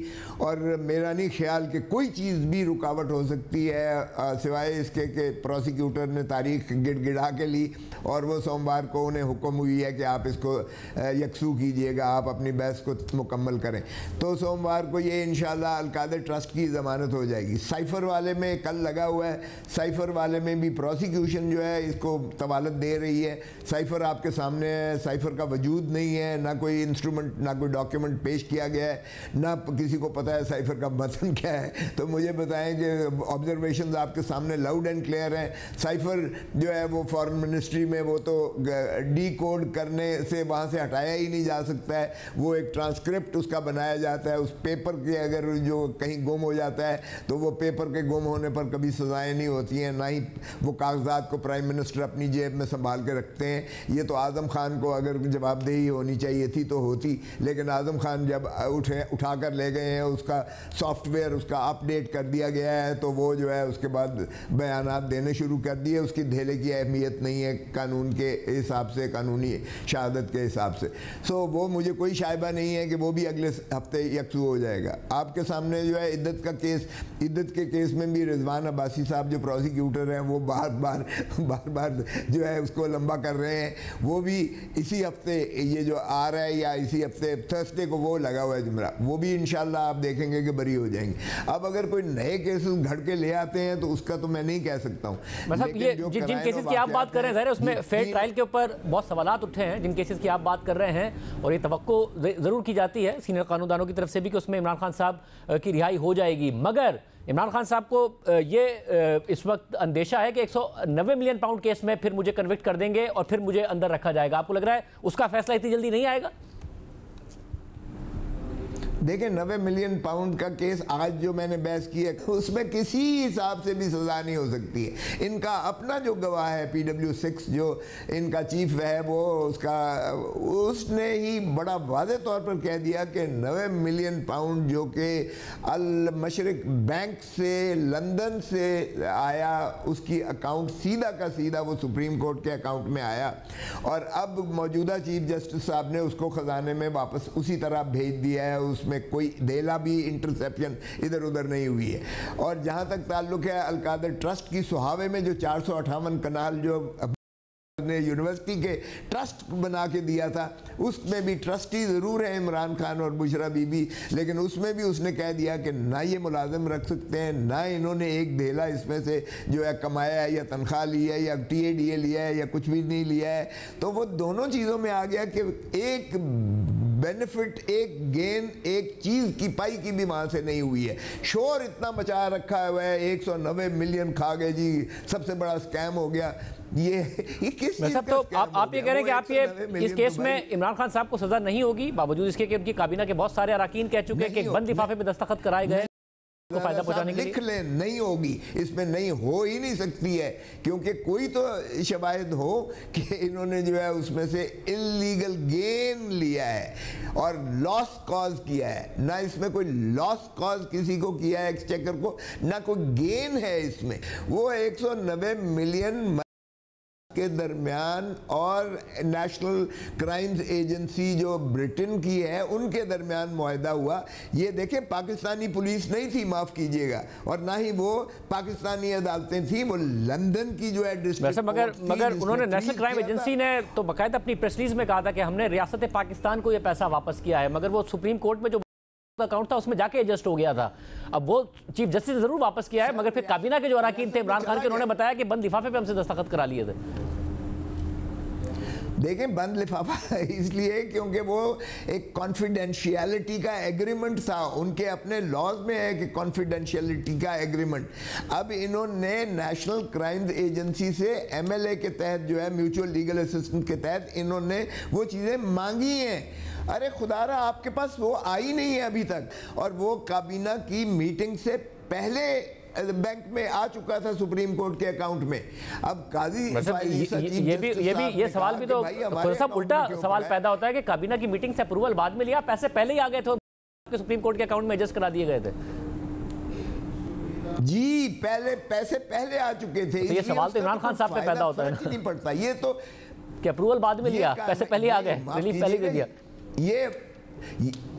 और मेरा नहीं ख्याल कि कोई चीज़ भी रुकावट हो सकती है सिवाय इसके कि प्रोसिक्यूटर ने तारीख गिड़गिड़ा के ली और वो सोमवार को उन्हें हुक्म हुई है कि आप इसको यकसू कीजिएगा, आप अपनी बहस को मुकम्मल करें। तो सोमवार को ये इंशाल्लाह अलकादर ट्रस्ट की ज़मानत हो जाएगी। साइफ़र वाले में कल लगा हुआ है, साइफ़र वाले में भी प्रोसिक्यूशन जो है इसको तवालत दे रही है। साइफ़र आपके सामने है, साइफ़र का वजूद नहीं है, ना कोई इंस्ट्रूमेंट ना कोई डॉक्यूमेंट पेश किया गया है, ना किसी को पता है साइफ़र का मतन क्या है। तो मुझे बताएं कि ऑब्जर्वेशंस आपके सामने लाउड एंड क्लियर हैं। साइफ़र जो है वो फॉरेन मिनिस्ट्री में वो तो डी कोड करने से वहाँ से हटाया ही नहीं जा सकता है, वो एक ट्रांसक्रिप्ट उसका बनाया जाता है। उस पेपर के अगर जो कहीं गुम हो जाता है तो वो पेपर के गुम होने पर कभी सजाएँ नहीं होती हैं, ना ही वो कागजात को प्राइम मिनिस्टर अपनी जेब में संभाल के रखते हैं। ये तो आज़म खान को अगर जवाबदेही होनी चाहिए थी तो होती, लेकिन आज़म खान जब उठा कर ले गए हैं, उसका सॉफ्टवेयर उसका अपडेट कर दिया गया है, तो वो जो है उसके बाद बयानात देने शुरू कर दिए। उसकी धेले की अहमियत नहीं है कानून के हिसाब से, कानूनी शहादत के हिसाब से। सो वो मुझे कोई शायबा नहीं है कि वो भी अगले हफ्ते यकसू हो जाएगा। आपके सामने जो है इद्दत का केस, इद्दत के केस में भी रिजवान अब्बासी साहब जो प्रोसिक्यूटर हैं वो बार बार जो है उसको लंबा कर रहे हैं। वो भी इसी हफ्ते, ये जो आ रहा है या इसी हफ्ते थर्सडे को वो लगा हुआ है जुमरा, वो भी इंशाल्लाह आप देखेंगे कि बरी हो जाएंगे। अब अगर कोई नए केसेस घड़ के ले आते हैं तो उसका तो मैं नहीं कह सकता हूँ। मतलब ये जिन केसेस की आप बात कर रहे हैं उसमें फेयर ट्रायल के ऊपर बहुत सवालात उठे हैं, जिन केसेस की आप बात कर रहे हैं, और ये तवक्को जरूर की जाती है सीनियर कानूनदानों की तरफ से भी कि उसमें इमरान खान साहब की रिहाई हो जाएगी। मगर इमरान खान साहब को ये इस वक्त अंदेशा है कि 190 मिलियन पाउंड केस में फिर मुझे कन्विक्ट कर देंगे और फिर मुझे अंदर रखा जाएगा। आपको लग रहा है उसका फैसला इतनी जल्दी नहीं आएगा? देखिए 90 मिलियन पाउंड का केस आज जो मैंने बहस की है उसमें किसी हिसाब से भी सज़ा नहीं हो सकती है। इनका अपना जो गवाह है PW6 जो इनका चीफ है वो उसने ही बड़ा वाज़े तौर पर कह दिया कि 90 मिलियन पाउंड जो कि अल मशरिक बैंक से लंदन से आया, उसकी अकाउंट सीधा का सीधा वो सुप्रीम कोर्ट के अकाउंट में आया और अब मौजूदा चीफ जस्टिस साहब ने उसको ख़जाने में वापस उसी तरह भेज दिया है। उसमें कोई देला भी इंटरसेप्शन इधर उधर नहीं हुई है। और जहाँ तक ताल्लुक़ है अलकादर ट्रस्ट की, सुहावे में जो 458 कनाल जो ने यूनिवर्सिटी के ट्रस्ट बना के दिया था, उसमें भी ट्रस्टी ज़रूर है इमरान खान और बुशरा बीबी, लेकिन उसमें भी उसने कह दिया कि ना ये मुलाजिम रख सकते हैं, ना इन्होंने एक धेला इसमें से जो है कमाया है या तनख्वाह ली है या TADA लिया है या कुछ भी नहीं लिया है। तो वो दोनों चीज़ों में आ गया कि एक बेनिफिट, एक गेन, एक चीज़ की पाई की भी वहाँ से नहीं हुई है। शोर इतना मचा रखा हुआ है, 190 मिलियन खा गए जी, सबसे बड़ा स्कैम हो गया। ये किस चीज़ का तो स्कैम आप ये कह रहे हैं कि आप ये इस केस में इमरान खान साहब को सजा नहीं होगी, बावजूद इसके कि उनकी काबीना के बहुत सारे अरकान कह चुके हैं कि बंद लिफाफे पे दस्तखत कराए गए को फायदा पहुंचाने के लिए। लिख लें, नहीं होगी, इसमें नहीं हो ही नहीं सकती है, क्योंकि कोई तो शवाहिद हो कि इन्होंने जो है उसमें से इल्लीगल गेन लिया है और लॉस कॉज किया है। ना इसमें कोई लॉस कॉज किसी को किया है एक्सचेकर को, ना कोई गेन है इसमें। वो 190 मिलियन के दरमियान और नेशनल क्राइम्स एजेंसी जो ब्रिटेन की है उनके दरमियान मुआहदा हुआ। ये देखें, पाकिस्तानी पुलिस नहीं थी, माफ़ कीजिएगा, और ना ही वो पाकिस्तानी अदालतें थी, वो लंदन की जो है डिस्ट्रिक्ट। मगर उन्होंने नेशनल क्राइम एजेंसी ने तो बाकायदा अपनी प्रेस रिलीज में कहा था कि हमने रियासत पाकिस्तान को ये पैसा वापस किया है, मगर वो सुप्रीम कोर्ट में जो अकाउंट था उसमें जाके एडजस्ट हो गया था। अब वो चीफ जस्टिस ने जरूर वापस किया है, मगर फिर काबीना के जो अरकान थे इमरान खान के, उन्होंने बताया कि बंद लिफाफे पे हमसे दस्तखत करा लिए थे। देखें, बंद लिफाफा इसलिए क्योंकि वो एक कॉन्फिडेंशियलिटी का एग्रीमेंट था, उनके अपने लॉज में है कि कॉन्फिडेंशियलिटी का एग्रीमेंट। अब इन्होंने नेशनल क्राइम्स एजेंसी से MLA के तहत जो है म्यूचुअल लीगल असिस्टेंस के तहत इन्होंने वो चीज़ें मांगी हैं। अरे खुदारा, आपके पास वो आई नहीं है अभी तक, और वो काबीना की मीटिंग से पहले बैंक में आ चुका था सुप्रीम कोर्ट के अकाउंट में। अब काजी ये सवाल भी तो थोड़ा सा उल्टा सवाल पैदा होता है कि काबीना की मीटिंग से अप्रूवल बाद में लिया, पैसे पहले ही आ गए थे, सुप्रीम कोर्ट के अकाउंट में एडजस्ट करा दिए गए थे। जी, पहले पैसे पहले आ चुके थे। तो ये सवाल तो इमरान खान साहब पे पैदा होता है, नहीं पड़ता ये तो कि अप्रूवल बाद में लिया, पैसे पहले आ गए, रिलीफ पहले दे दिया। ये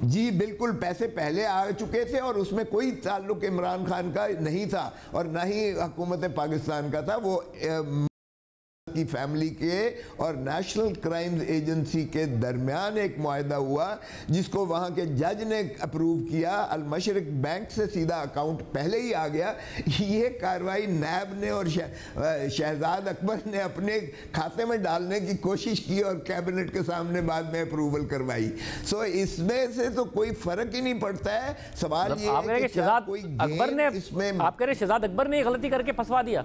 जी बिल्कुल, पैसे पहले आ चुके थे और उसमें कोई ताल्लुक इमरान खान का नहीं था और ना ही हुकूमत पाकिस्तान का था। वो की फैमिली के और नेशनल क्राइम्स एजेंसी के दरमियान एक मुआहदा हुआ जिसको वहाँ के जज ने अप्रूव किया। अल मशरिक बैंक से सीधा अकाउंट पहले ही आ गया। ये कार्रवाई नैब ने और शहजाद अकबर ने अपने खाते में डालने की कोशिश की और कैबिनेट के सामने बाद में अप्रूवल करवाई। सो इसमें से तो कोई फर्क ही नहीं पड़ता है। सवाल ये है कि शहजाद अकबर ने, आप कह रहे शहजाद अकबर ने गलती करके फंसवा दिया।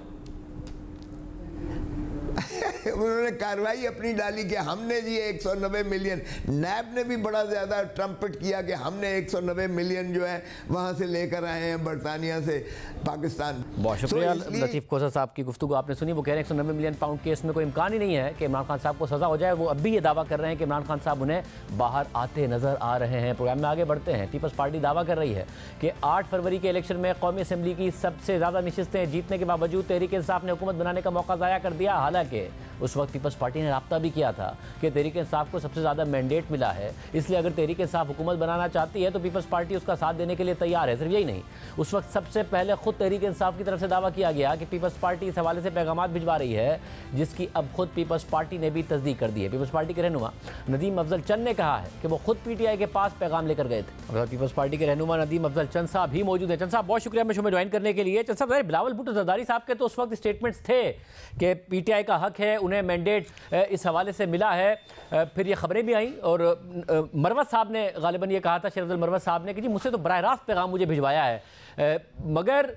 उन्होंने कार्रवाई अपनी डाली कि हमने जी 190 मिलियन, नैब ने भी बड़ा ज़्यादा ट्रम्पेट किया कि हमने 190 मिलियन जो है वहाँ से लेकर आए हैं बरतानिया से पाकिस्तान। बहुत शुक्रिया लतीफ़ खोसा साहब की गुफ्तगू आपने सुनी। वो कह रहे हैं 190 मिलियन पाउंड केस में कोई इम्कान ही नहीं है कि इमरान खान साहब को सज़ा हो जाए। वो अब भी ये दावा कर रहे हैं कि इमरान खान साहब उन्हें बाहर आते नज़र आ रहे हैं। प्रोग्राम में आगे बढ़ते हैं। पीपल्स पार्टी दावा कर रही है कि 8 फरवरी के इलेक्शन में कौमी असम्बली की सबसे ज़्यादा नशिस्तें जीतने के बावजूद तहरीक इंसाफ ने हुकूमत बनाने का मौका ज़ाया कर दिया। हालांकि उस वक्त पीपल्स पार्टी ने राब्ता भी किया था कि तहरीक इंसाफ को सबसे ज़्यादा मैंडेट मिला है, इसलिए अगर तहरीक इंसाफ हुकूमत बनाना चाहती है तो पीपल्स पार्टी उसका साथ देने के लिए तैयार है। सिर्फ यही नहीं, उस वक्त सबसे पहले खुद तहरीक इंसाफ की तरफ से दावा किया गया कि पीपल्स पार्टी इस हवाले से पैगाम भिजवा रही है, जिसकी अब खुद पीपल्स पार्टी ने भी तस्दीक कर दी है। पीपल्स पार्टी के रहनुमा नदीम अफजल चंद ने कहा है कि वो खुद पीटीआई के पास पैगाम लेकर गए थे। और पीपल्स पार्टी के रहनुमा नदीम अफजल चंद साहब भी मौजूद है। चंद साहब बहुत शुक्रिया शो में ज्वाइन करने के लिए। चंद साहब, बिलावल भुट्टो जरदारी साहब के तो उस वक्त स्टेटमेंट्स थे कि पीटीआई का हक है, उन्हें मैंडेट इस हवाले से मिला है। फिर ये खबरें भी आई और मरवत साहब ने गालिबन ये कहा था, शरफ अब्दुल मरवत साहब ने, कि जी मुझसे तो बराह रास्त पैगाम मुझे भिजवाया है। मगर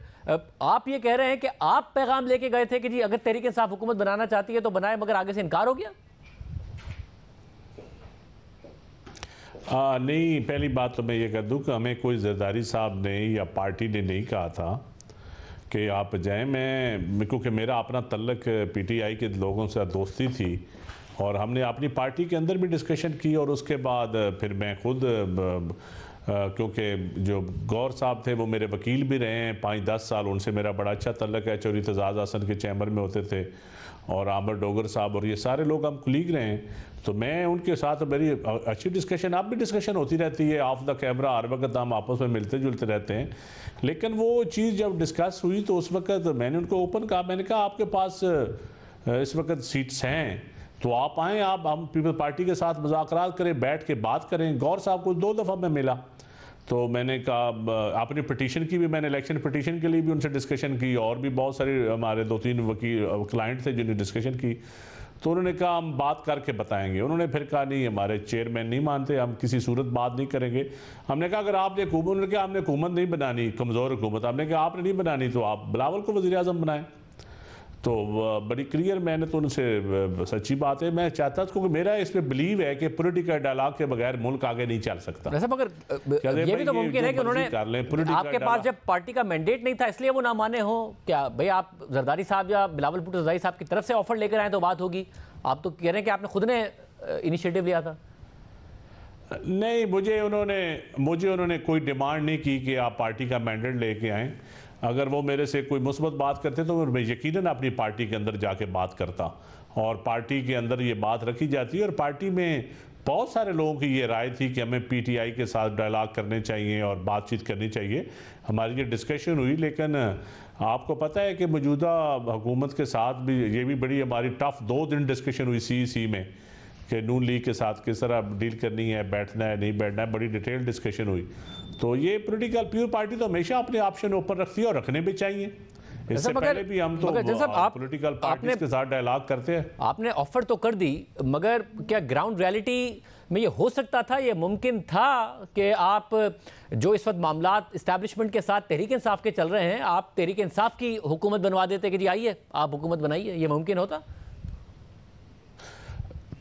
आप ये कह रहे हैं कि आप पैगाम लेके गए थे कि जी अगर तहरीक इंसाफ हुकूमत बनाना चाहती है तो बनाए, मगर आगे से इनकार हो गया। नहीं, पहली बात तो मैं ये कर दूं कि हमें कोई जरदारी साहब ने या पार्टी ने नहीं कहा था कि आप जाएं। मैं क्योंकि मेरा अपना तल्लक पीटीआई के लोगों से दोस्ती थी और हमने अपनी पार्टी के अंदर भी डिस्कशन की और उसके बाद फिर मैं खुद क्योंकि जो गौर साहब थे वो मेरे वकील भी रहे हैं 5-10 साल, उनसे मेरा बड़ा अच्छा तल्लक है। चौधरी तजाज हसन के चैम्बर में होते थे और आमर डोगर साहब और ये सारे लोग हम कुलीग रहे हैं, तो मैं उनके साथ मेरी अच्छी डिस्कशन, अब भी डिस्कशन होती रहती है ऑफ द कैमरा, हर वक्त हम आपस में मिलते जुलते रहते हैं। लेकिन वो चीज़ जब डिस्कस हुई तो उस वक्त मैंने उनको ओपन कहा, मैंने कहा आपके पास इस वक्त सीट्स हैं तो आप आएँ, आप हम पीपल पार्टी के साथ मुज़ाकरात करें, बैठ के बात करें। गौर साहब को 2 दफ़ा मैं मिला तो मैंने कहा अपनी पिटीशन की भी, मैंने इलेक्शन पिटीशन के लिए भी उनसे डिस्कशन की और भी बहुत सारे हमारे 2-3 वकील क्लाइंट थे जिन्होंने डिस्कशन की, तो उन्होंने कहा हम बात करके बताएंगे। उन्होंने फिर कहा नहीं, हमारे चेयरमैन नहीं मानते, हम किसी सूरत बात नहीं करेंगे। हमने कहा अगर आपने हुकूमत, उन्होंने कहा हमने हुकूमत नहीं बनानी, कमज़ोर हुकूमत, हमने कहा आपने नहीं बनानी तो आप बिलावल को वज़ीर आज़म बनाएं। तो बड़ी क्लियर मैंने तो उनसे, सच्ची बात है, मैं चाहता था, क्योंकि मेरा इस पर बिलीव है कि पॉलिटिकल डायलॉग के बगैर मुल्क आगे नहीं चल सकता। वैसे मगर ये भी तो मुमकिन है कि उन्होंने आपके पास जब पार्टी का मैंडेट नहीं था इसलिए वो ना माने हो क्या? भाई आप जरदारी साहब या बिलावल भुट्टो जरदारी साहब की तरफ से ऑफर लेकर आए तो बात होगी। आप तो कह रहे हैं कि आपने खुद ने इनिशिएटिव लिया था। नहीं, मुझे उन्होंने कोई डिमांड नहीं की कि आप पार्टी का मैंडेट लेके आएँ। अगर वो मेरे से कोई मुस्बत बात करते तो मैं यकीनन अपनी पार्टी के अंदर जाके बात करता और पार्टी के अंदर ये बात रखी जाती है और पार्टी में बहुत सारे लोगों की ये राय थी कि हमें पीटीआई के साथ डायलॉग करने चाहिए और बातचीत करनी चाहिए। हमारी ये डिस्कशन हुई, लेकिन आपको पता है कि मौजूदा हुकूमत के साथ भी ये भी बड़ी हमारी टफ 2 दिन डिस्कशन हुई CEC में कि नून लीग के साथ किस तरह डील करनी है, बैठना है नहीं बैठना है, बड़ी डिटेल डिस्कशन हुई। तो ये पॉलिटिकल प्योर पार्टी तो हमेशा अपने ऑप्शन ऊपर रखती है और रखने भी चाहिए। इससे पहले भी हम तो पॉलिटिकल पार्टीज के साथ डायलॉग करते हैं। आपने ऑफर तो कर दी, मगर क्या ग्राउंड रियलिटी में ये हो सकता था, ये मुमकिन था कि आप जो इस वक्त मामलात इस्टेब्लिशमेंट के साथ तहरीक इंसाफ के चल रहे हैं, आप तहरीक इंसाफ की हुकूमत बनवा देते कि जी आइए आप हुकूमत बनाइए? ये मुमकिन होता?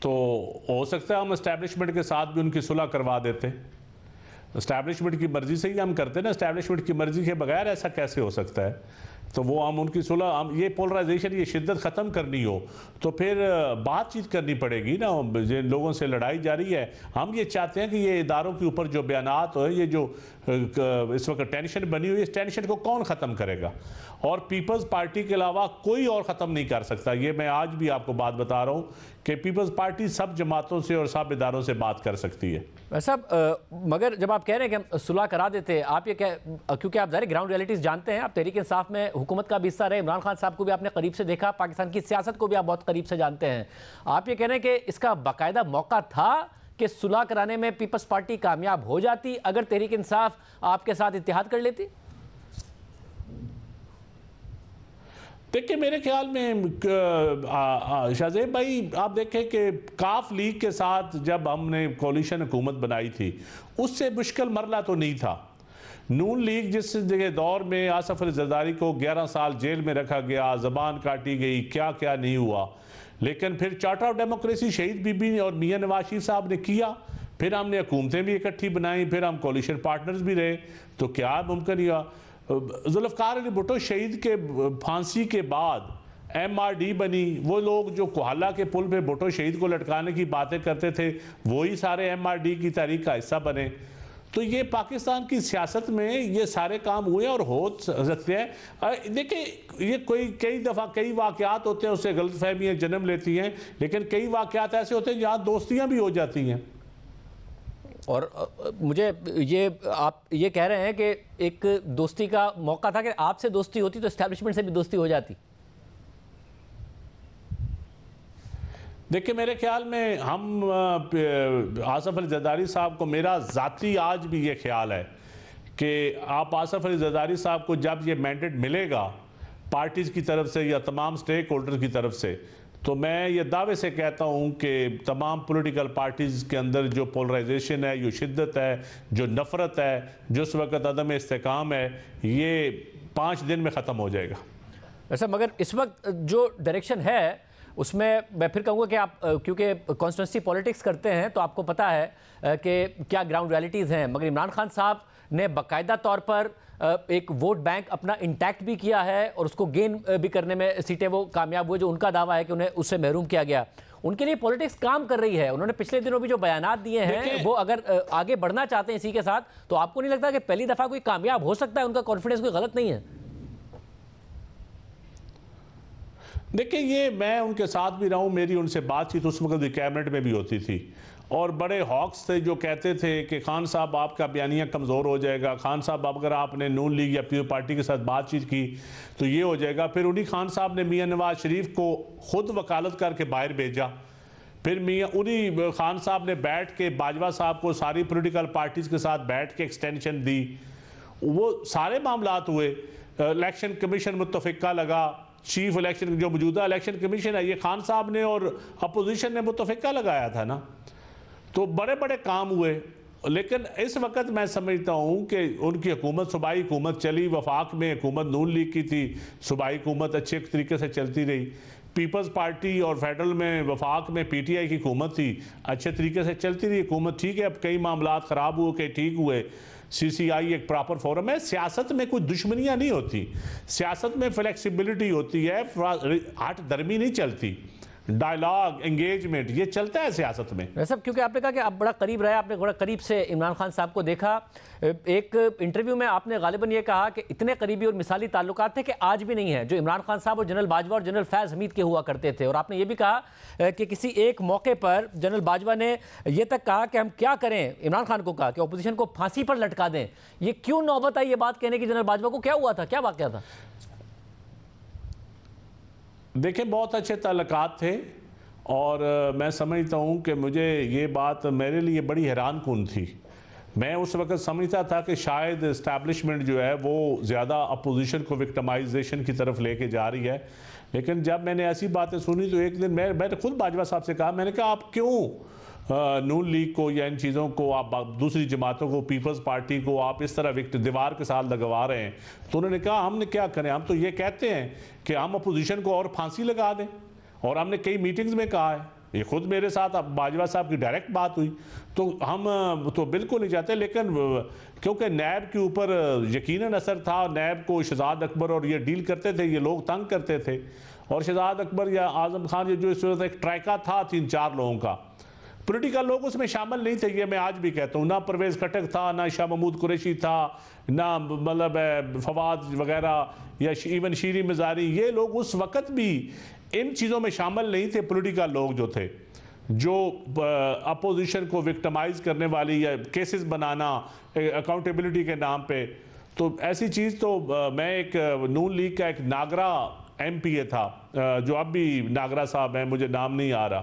तो हो सकता है हम इस्टेब्लिशमेंट के साथ भी उनकी सुलह करवा देते। इस्टेब्लिशमेंट की मर्जी से ही हम करते ना, इस्टेब्लिशमेंट की मर्जी के बगैर ऐसा कैसे हो सकता है? तो वो हम उनकी सुलह, हम ये पोलराइजेशन, ये शिद्दत ख़त्म करनी हो तो फिर बातचीत करनी पड़ेगी ना। जिन लोगों से लड़ाई जारी है, हम ये चाहते हैं कि ये इदारों के ऊपर जो बयानात हो, ये जो इस वक्त टेंशन बनी हुई है, इस टेंशन को कौन ख़त्म करेगा? और पीपल्स पार्टी के अलावा कोई और ख़त्म नहीं कर सकता। ये मैं आज भी आपको बात बता रहा हूँ कि पीपल्स पार्टी सब जमातों से और सब इदारों से बात कर सकती है। वैसा मगर जब आप कह रहे हैं कि हम सुलह करा देते हैं, आप ये क्योंकि आप ज़ाहिर ग्राउंड रियलिटीज़ जानते हैं, आप तहरीक इंसाफ में हुकूमत का भी हिस्सा रहे, इमरान खान साहब को भी आपने करीब से देखा, पाकिस्तान की सियासत को भी आप बहुत करीब से जानते हैं। आप ये कह रहे हैं कि इसका बाकायदा मौका था कि सुलह कराने में पीपल्स पार्टी कामयाब हो जाती अगर तहरीक इंसाफ आपके साथ इत्तेहाद कर लेती? देखिए, मेरे ख्याल में शाहजेब भाई, आप देखें कि काफ लीग के साथ जब हमने कोalition हुकूमत बनाई थी, उससे मुश्किल मरला तो नहीं था। नून लीग जिस जगह दौर में आसफ अली जरदारी को 11 साल जेल में रखा गया, ज़बान काटी गई, क्या क्या नहीं हुआ, लेकिन फिर चार्टर ऑफ डेमोक्रेसी शहीद बीबी और मियां नवाज शरीफ साहब ने किया, फिर हमने हुकूमतें भी इकट्ठी बनाई, फिर हम कोलिशन पार्टनर्स भी रहे, तो क्या मुमकिन हुआ? जुल्फ़िकार अली भुट्टो शहीद के फांसी के बाद MRD बनी, वो लोग जो कोहल्ला के पुल पे भुट्टो शहीद को लटकाने की बातें करते थे वही सारे MRD की तारीख का हिस्सा बने। तो ये पाकिस्तान की सियासत में ये सारे काम हुए और हो सकते हैं। देखिए ये कई दफ़ा कई वाक़यात होते हैं, उससे गलतफहमियाँ जन्म लेती हैं, लेकिन कई वाक़यात ऐसे होते हैं जहाँ दोस्तियाँ भी हो जाती हैं। और मुझे आप ये कह रहे हैं कि एक दोस्ती का मौका था कि आपसे दोस्ती होती तो एस्टैब्लिशमेंट से भी दोस्ती हो जाती। देखिए मेरे ख्याल में हम आसफ अली जरदारी साहब को, मेरा ज़ाती आज भी ये ख्याल है कि आप आसफ अली जरदारी साहब को जब ये मैंडेट मिलेगा पार्टीज़ की तरफ से या तमाम स्टेक होल्डर्स की तरफ से, तो मैं ये दावे से कहता हूँ कि तमाम पॉलिटिकल पार्टीज़ के अंदर जो पोलराइजेशन है, जो शिद्दत है, जो नफ़रत है, जो इस वक्त अदम इस्तेकाम है, ये 5 दिन में ख़त्म हो जाएगा। वैसे मगर इस वक्त जो डायरेक्शन है उसमें मैं फिर कहूँगा कि आप क्योंकि कॉन्स्टिट्यूंसी पॉलिटिक्स करते हैं तो आपको पता है कि क्या ग्राउंड रियलिटीज़ हैं, मगर इमरान खान साहब ने बाकायदा तौर पर एक वोट बैंक अपना इंटैक्ट भी किया है और उसको गेन भी करने में सीटें वो कामयाब हुए, जो उनका दावा है कि उन्हें उससे महरूम किया गया। उनके लिए पॉलिटिक्स काम कर रही है। उन्होंने पिछले दिनों भी जो बयानात दिए हैं वो अगर आगे बढ़ना चाहते हैं इसी के साथ, तो आपको नहीं लगता कि पहली दफ़ा कोई कामयाब हो सकता है? उनका कॉन्फिडेंस कोई गलत नहीं है? देखिए ये मैं उनके साथ भी रहा हूँ, मेरी उनसे बातचीत उस वक्त कैबिनेट में भी होती थी, और बड़े हॉक्स थे जो कहते थे कि खान साहब आपका बयानिया कमज़ोर हो जाएगा, खान साहब अगर आपने नून लीग या पीओ पार्टी के साथ बातचीत की तो ये हो जाएगा। फिर उन्हीं खान साहब ने मियां नवाज शरीफ को खुद वकालत करके बाहर भेजा, फिर उन्हीं खान साहब ने बैठ के बाजवा साहब को सारी पॉलिटिकल पार्टीज़ के साथ बैठ के एक्सटेंशन दी, वो सारे मामलात हुए। इलेक्शन कमीशन मुत्तफ़िका लगा, चीफ इलेक्शन जो मौजूदा इलेक्शन कमीशन है ये खान साहब ने और अपोजिशन ने मुत्तफ़िका लगाया था ना, तो बड़े बड़े काम हुए। लेकिन इस वक्त मैं समझता हूँ कि उनकी हुकूमत सूबाई हुकूमत चली, वफाक में हुकूमत नून लीग की थी, सूबाई हुकूमत अच्छे तरीके से चलती रही, पीपल्स पार्टी और फेडरल में वफाक में PTI की हुकूमत थी, अच्छे तरीके से चलती रही हुकूमत। ठीक है, अब कई मामलात ख़राब हुए, कई ठीक हुए, CCI एक प्रॉपर फोरम है। सियासत में कोई दुश्मनियाँ नहीं होती, सियासत में फ्लेक्सिबिलिटी होती है, हट दरमी नहीं चलती, डायलॉग एंगेजमेंट ये चलता है सियासत में। सब क्योंकि आपने कहा कि आप बड़ा करीब रहे, आपने बड़ा करीब से इमरान खान साहब को देखा। एक इंटरव्यू में आपने गालिबन ये कहा कि इतने करीबी और मिसाली ताल्लुकात थे कि आज भी नहीं है जो इमरान खान साहब और जनरल बाजवा और जनरल फैज़ हमीद के हुआ करते थे। और आपने ये भी कहा कि किसी एक मौके पर जनरल बाजवा ने यह तक कहा कि हम क्या करें, इमरान खान को कहा कि अपोजिशन को फांसी पर लटका दें। ये क्यों नौबत आई ये बात कहने की जनरल बाजवा को? क्या हुआ था, क्या वाक़या था? देखिए बहुत अच्छे ताल्लुकात थे और मैं समझता हूँ कि मुझे ये बात मेरे लिए बड़ी हैरान कुन थी। मैं उस वक्त समझता था कि शायद इस्टेब्लिशमेंट जो है वो ज़्यादा अपोजिशन को विक्टिमाइजेशन की तरफ लेके जा रही है, लेकिन जब मैंने ऐसी बातें सुनी तो एक दिन मैंने खुद बाजवा साहब से कहा, मैंने कहा आप क्यों नून लीग को या इन चीज़ों को, आप दूसरी जमातों को, पीपल्स पार्टी को आप इस तरह दीवार के साथ लगवा रहे हैं? तो उन्होंने कहा हमने क्या करें, हम तो ये कहते हैं कि हम अपोजिशन को और फांसी लगा दें, और हमने कई मीटिंग्स में कहा है, ये खुद मेरे साथ अब बाजवा साहब की डायरेक्ट बात हुई, तो हम तो बिल्कुल नहीं चाहते। लेकिन क्योंकि नैब के ऊपर यकीनन असर था, नैब को शहजाद अकबर और ये डील करते थे, ये लोग तंग करते थे, और शहजाद अकबर या आजम खान ये जो इस वक्त एक ट्रैका था 3-4 लोगों का, पॉलिटिकल लोग उसमें शामिल नहीं थे। ये मैं आज भी कहता हूँ, ना परवेज़ खटक था, ना शाह महमूद कुरैशी था, ना मतलब फवाद वगैरह या इवन शीरी मज़ारी, ये लोग उस वक़्त भी इन चीज़ों में शामिल नहीं थे। पॉलिटिकल लोग जो थे, जो अपोजिशन को विक्टिमाइज़ करने वाली या केसेस बनाना अकाउंटेबिलिटी के नाम पे, तो ऐसी चीज़ तो मैं एक नून लीग का एक नागरा MPA था जो अब भी नागरा साहब हैं, मुझे नाम नहीं आ रहा,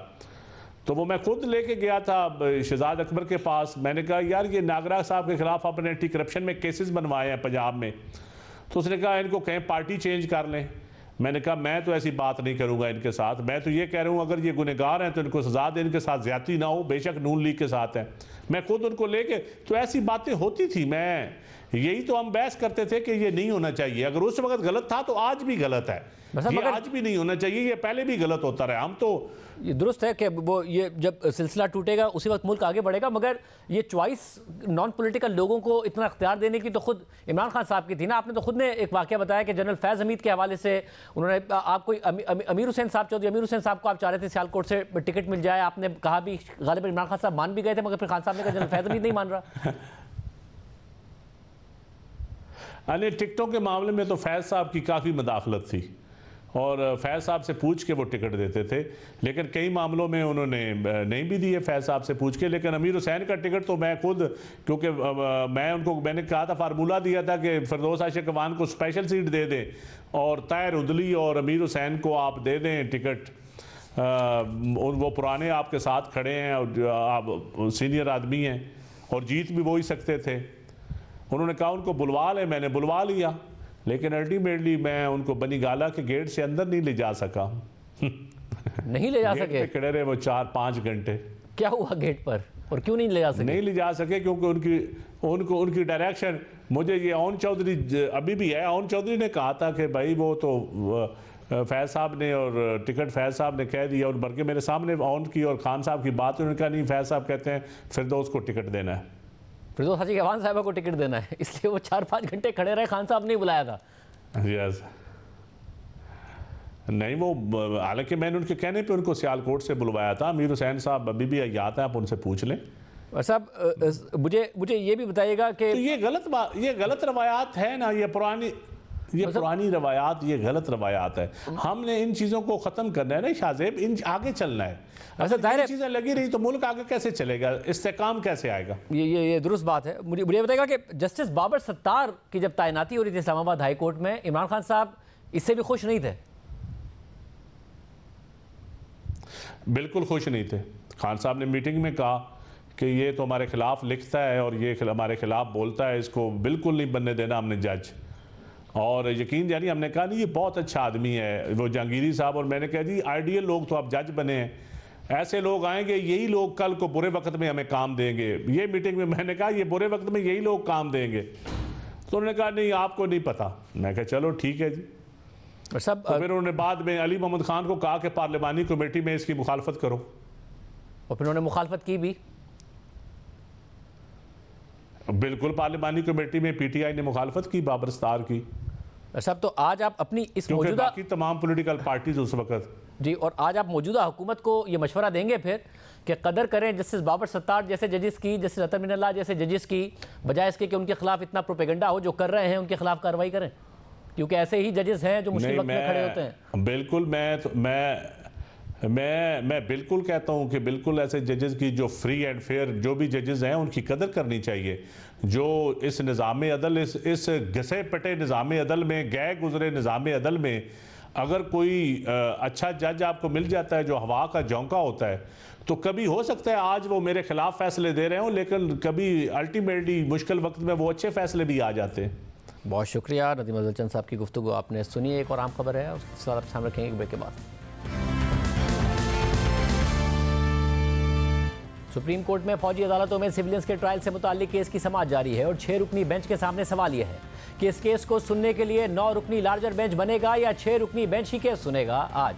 तो वो मैं खुद लेके गया था शहजाद अकबर के पास। मैंने कहा यार ये नागरा साहब के खिलाफ अपने एंटी करप्शन में केसेस बनवाए हैं पंजाब में, तो उसने कहा इनको कहें पार्टी चेंज कर लें। मैंने कहा मैं तो ऐसी बात नहीं करूंगा इनके साथ, मैं तो ये कह रहा हूँ अगर ये गुनहगार हैं तो इनको सजा दें, इनके साथ ज्यादती ना हो, बेशक नून लीग के साथ है। मैं खुद उनको लेके, तो ऐसी बातें होती थी। मैं यही तो हम बहस करते थे कि ये नहीं होना चाहिए। अगर उस वक्त गलत था तो आज भी गलत है, ये आज भी नहीं होना चाहिए, ये पहले भी गलत होता रहा। हम तो ये दुरुस्त है कि वो ये जब सिलसिला टूटेगा उसी वक्त मुल्क आगे बढ़ेगा, मगर ये चॉइस नॉन पॉलिटिकल लोगों को इतना इख्तियार देने की तो खुद इमरान खान साहब की थी ना। आपने तो खुद ने एक वाकया बताया कि जनरल फैज़ हमीद के हवाले से उन्होंने आपको अमीर हुसैन साहब, चौधरी अमीर हुसैन साहब को आप चाह रहे थे सियालकोट से टिकट मिल जाए, आपने कहा भी गालिबन इमरान खान साहब मान भी गए थे, मगर फिर खान साहब ने कहा जनरल फैज़ हमीद नहीं मान रहा। अरे टिकटों के मामले में तो फैज़ साहब की काफ़ी मदाखलत थी और फैज़ साहब से पूछ के वो टिकट देते थे, लेकिन कई मामलों में उन्होंने नहीं भी दिए फैज़ साहब से पूछ के। लेकिन अमीर हुसैन का टिकट तो मैं खुद, क्योंकि मैंने कहा था, फार्मूला दिया था कि फिरदौस आशिक अवान को स्पेशल सीट दे दें और ताहिर उदली और अमीर हुसैन को आप दे दें टिकट। वो पुराने आपके साथ खड़े हैं और आप सीनियर आदमी हैं और जीत भी वो ही सकते थे। उन्होंने कहा उनको बुलवा लें, मैंने बुलवा लिया, लेकिन अल्टीमेटली मैं उनको बनी गाला के गेट से अंदर नहीं ले जा सका। नहीं ले जा सके? खड़े रहे वो 4-5 घंटे। क्या हुआ गेट पर और क्यों नहीं ले जा सके? नहीं ले जा सके क्योंकि उनकी डायरेक्शन, मुझे ये ओन चौधरी अभी भी है, ओन चौधरी ने कहा था कि भाई वो तो फैज़ साहब ने और टिकट फैज़ साहब ने कह दिया, और बल्कि मेरे सामने ऑन की और खान साहब की बात, उन्होंने कहा नहीं फैज़ साहब कहते हैं फिरदौस को टिकट देना है, फिरदौस आशिक अवान साहब को टिकट देना है, इसलिए वो 4-5 घंटे खड़े रहे, खान साहब ने बुलाया था। यस, नहीं वो हालांकि मैंने उनके कहने पे उनको सियालकोट से बुलवाया था। अमीर हुसैन साहब अभी भी याद है, आप उनसे पूछ लें। साहब मुझे ये भी बताइएगा कि तो ये गलत रवायात है ना, ये पुरानी रवायात, ये गलत रवायात है। हमने इन चीज़ों को ख़त्म करना है ना शाहजेब, इन आगे चलना है। अगर चीज़ें लगी रही तो मुल्क आगे कैसे चलेगा, इस्तेकाम कैसे आएगा? ये दुरुस्त बात है। मुझे बताएगा कि जस्टिस बाबर सत्तार की जब तैनाती हो रही थी इस्लामाबाद हाई कोर्ट में, इमरान खान साहब इससे भी खुश नहीं थे? बिल्कुल खुश नहीं थे। खान साहब ने मीटिंग में कहा कि ये तो हमारे खिलाफ लिखता है और ये हमारे खिलाफ बोलता है, इसको बिल्कुल नहीं बनने देना हमने जज। और यकीन जानिए हमने कहा नहीं ये बहुत अच्छा आदमी है वो जहांगीरी साहब, और मैंने कहा जी आइडियल लोग तो आप जज बने हैं, ऐसे लोग आएंगे, यही लोग कल को बुरे वक्त में हमें काम देंगे। ये मीटिंग में मैंने कहा ये बुरे वक्त में यही लोग काम देंगे, तो उन्होंने कहा नहीं आपको नहीं पता। मैं कहा चलो ठीक है जी। सब तो फिर उन्होंने बाद में अली मोहम्मद खान को कहा कि पार्लिमानी कमेटी में इसकी मुखालफत करो, और फिर उन्होंने मुखालफत की भी। बिल्कुल, पार्लिमानी कमेटी में पीटीआई ने मुखालफत की बाबर सत्तार की। साहब तो आज आप अपनी इस मौजूदा बाकी तमाम पॉलिटिकल पार्टीज उस वक्त जी, और आज आप मौजूदा हुकूमत को ये मशवरा देंगे फिर कि कदर करें जस्टिस बाबर सत्तार जैसे जजेस की, जस्टिस अतर मिनल्लाह जैसे जजेस की, बजाय इसके कि उनके खिलाफ इतना प्रोपेगेंडा हो, जो कर रहे हैं उनके खिलाफ कार्रवाई करें, क्योंकि ऐसे ही जजेस हैं जो मुश्किल वक्त में खड़े होते हैं। बिल्कुल, मैं बिल्कुल कहता हूं कि बिल्कुल ऐसे जजेस की जो फ्री एंड फेयर जो भी जजेस हैं उनकी कदर करनी चाहिए, जो इस निज़ाम अदल, इस घसे पटे निज़ाम अदल में, गए गुजरे निज़ाम अदल में अगर कोई अच्छा जज आपको मिल जाता है जो हवा का झोंका होता है, तो कभी हो सकता है आज वो मेरे खिलाफ फैसले दे रहे हों, लेकिन कभी अल्टीमेटली मुश्किल वक्त में वो अच्छे फैसले भी आ जाते हैं। बहुत शुक्रिया नदीम अफजल चंद साहब की गुफ्तगू आपने सुनी। एक और आम खबर है, उसके साथ आप सामने रखेंगे एक ब्रेक के बाद। सुप्रीम कोर्ट में फौजी अदालतों में सिविलियंस के ट्रायल से मुताल्लिक केस की समाअत जारी है और 6 रुकनी बेंच के सामने सवाल यह है कि इस केस को सुनने के लिए 9 रुकनी लार्जर बेंच बनेगा या 6 रुकनी बेंच ही केस सुनेगा। आज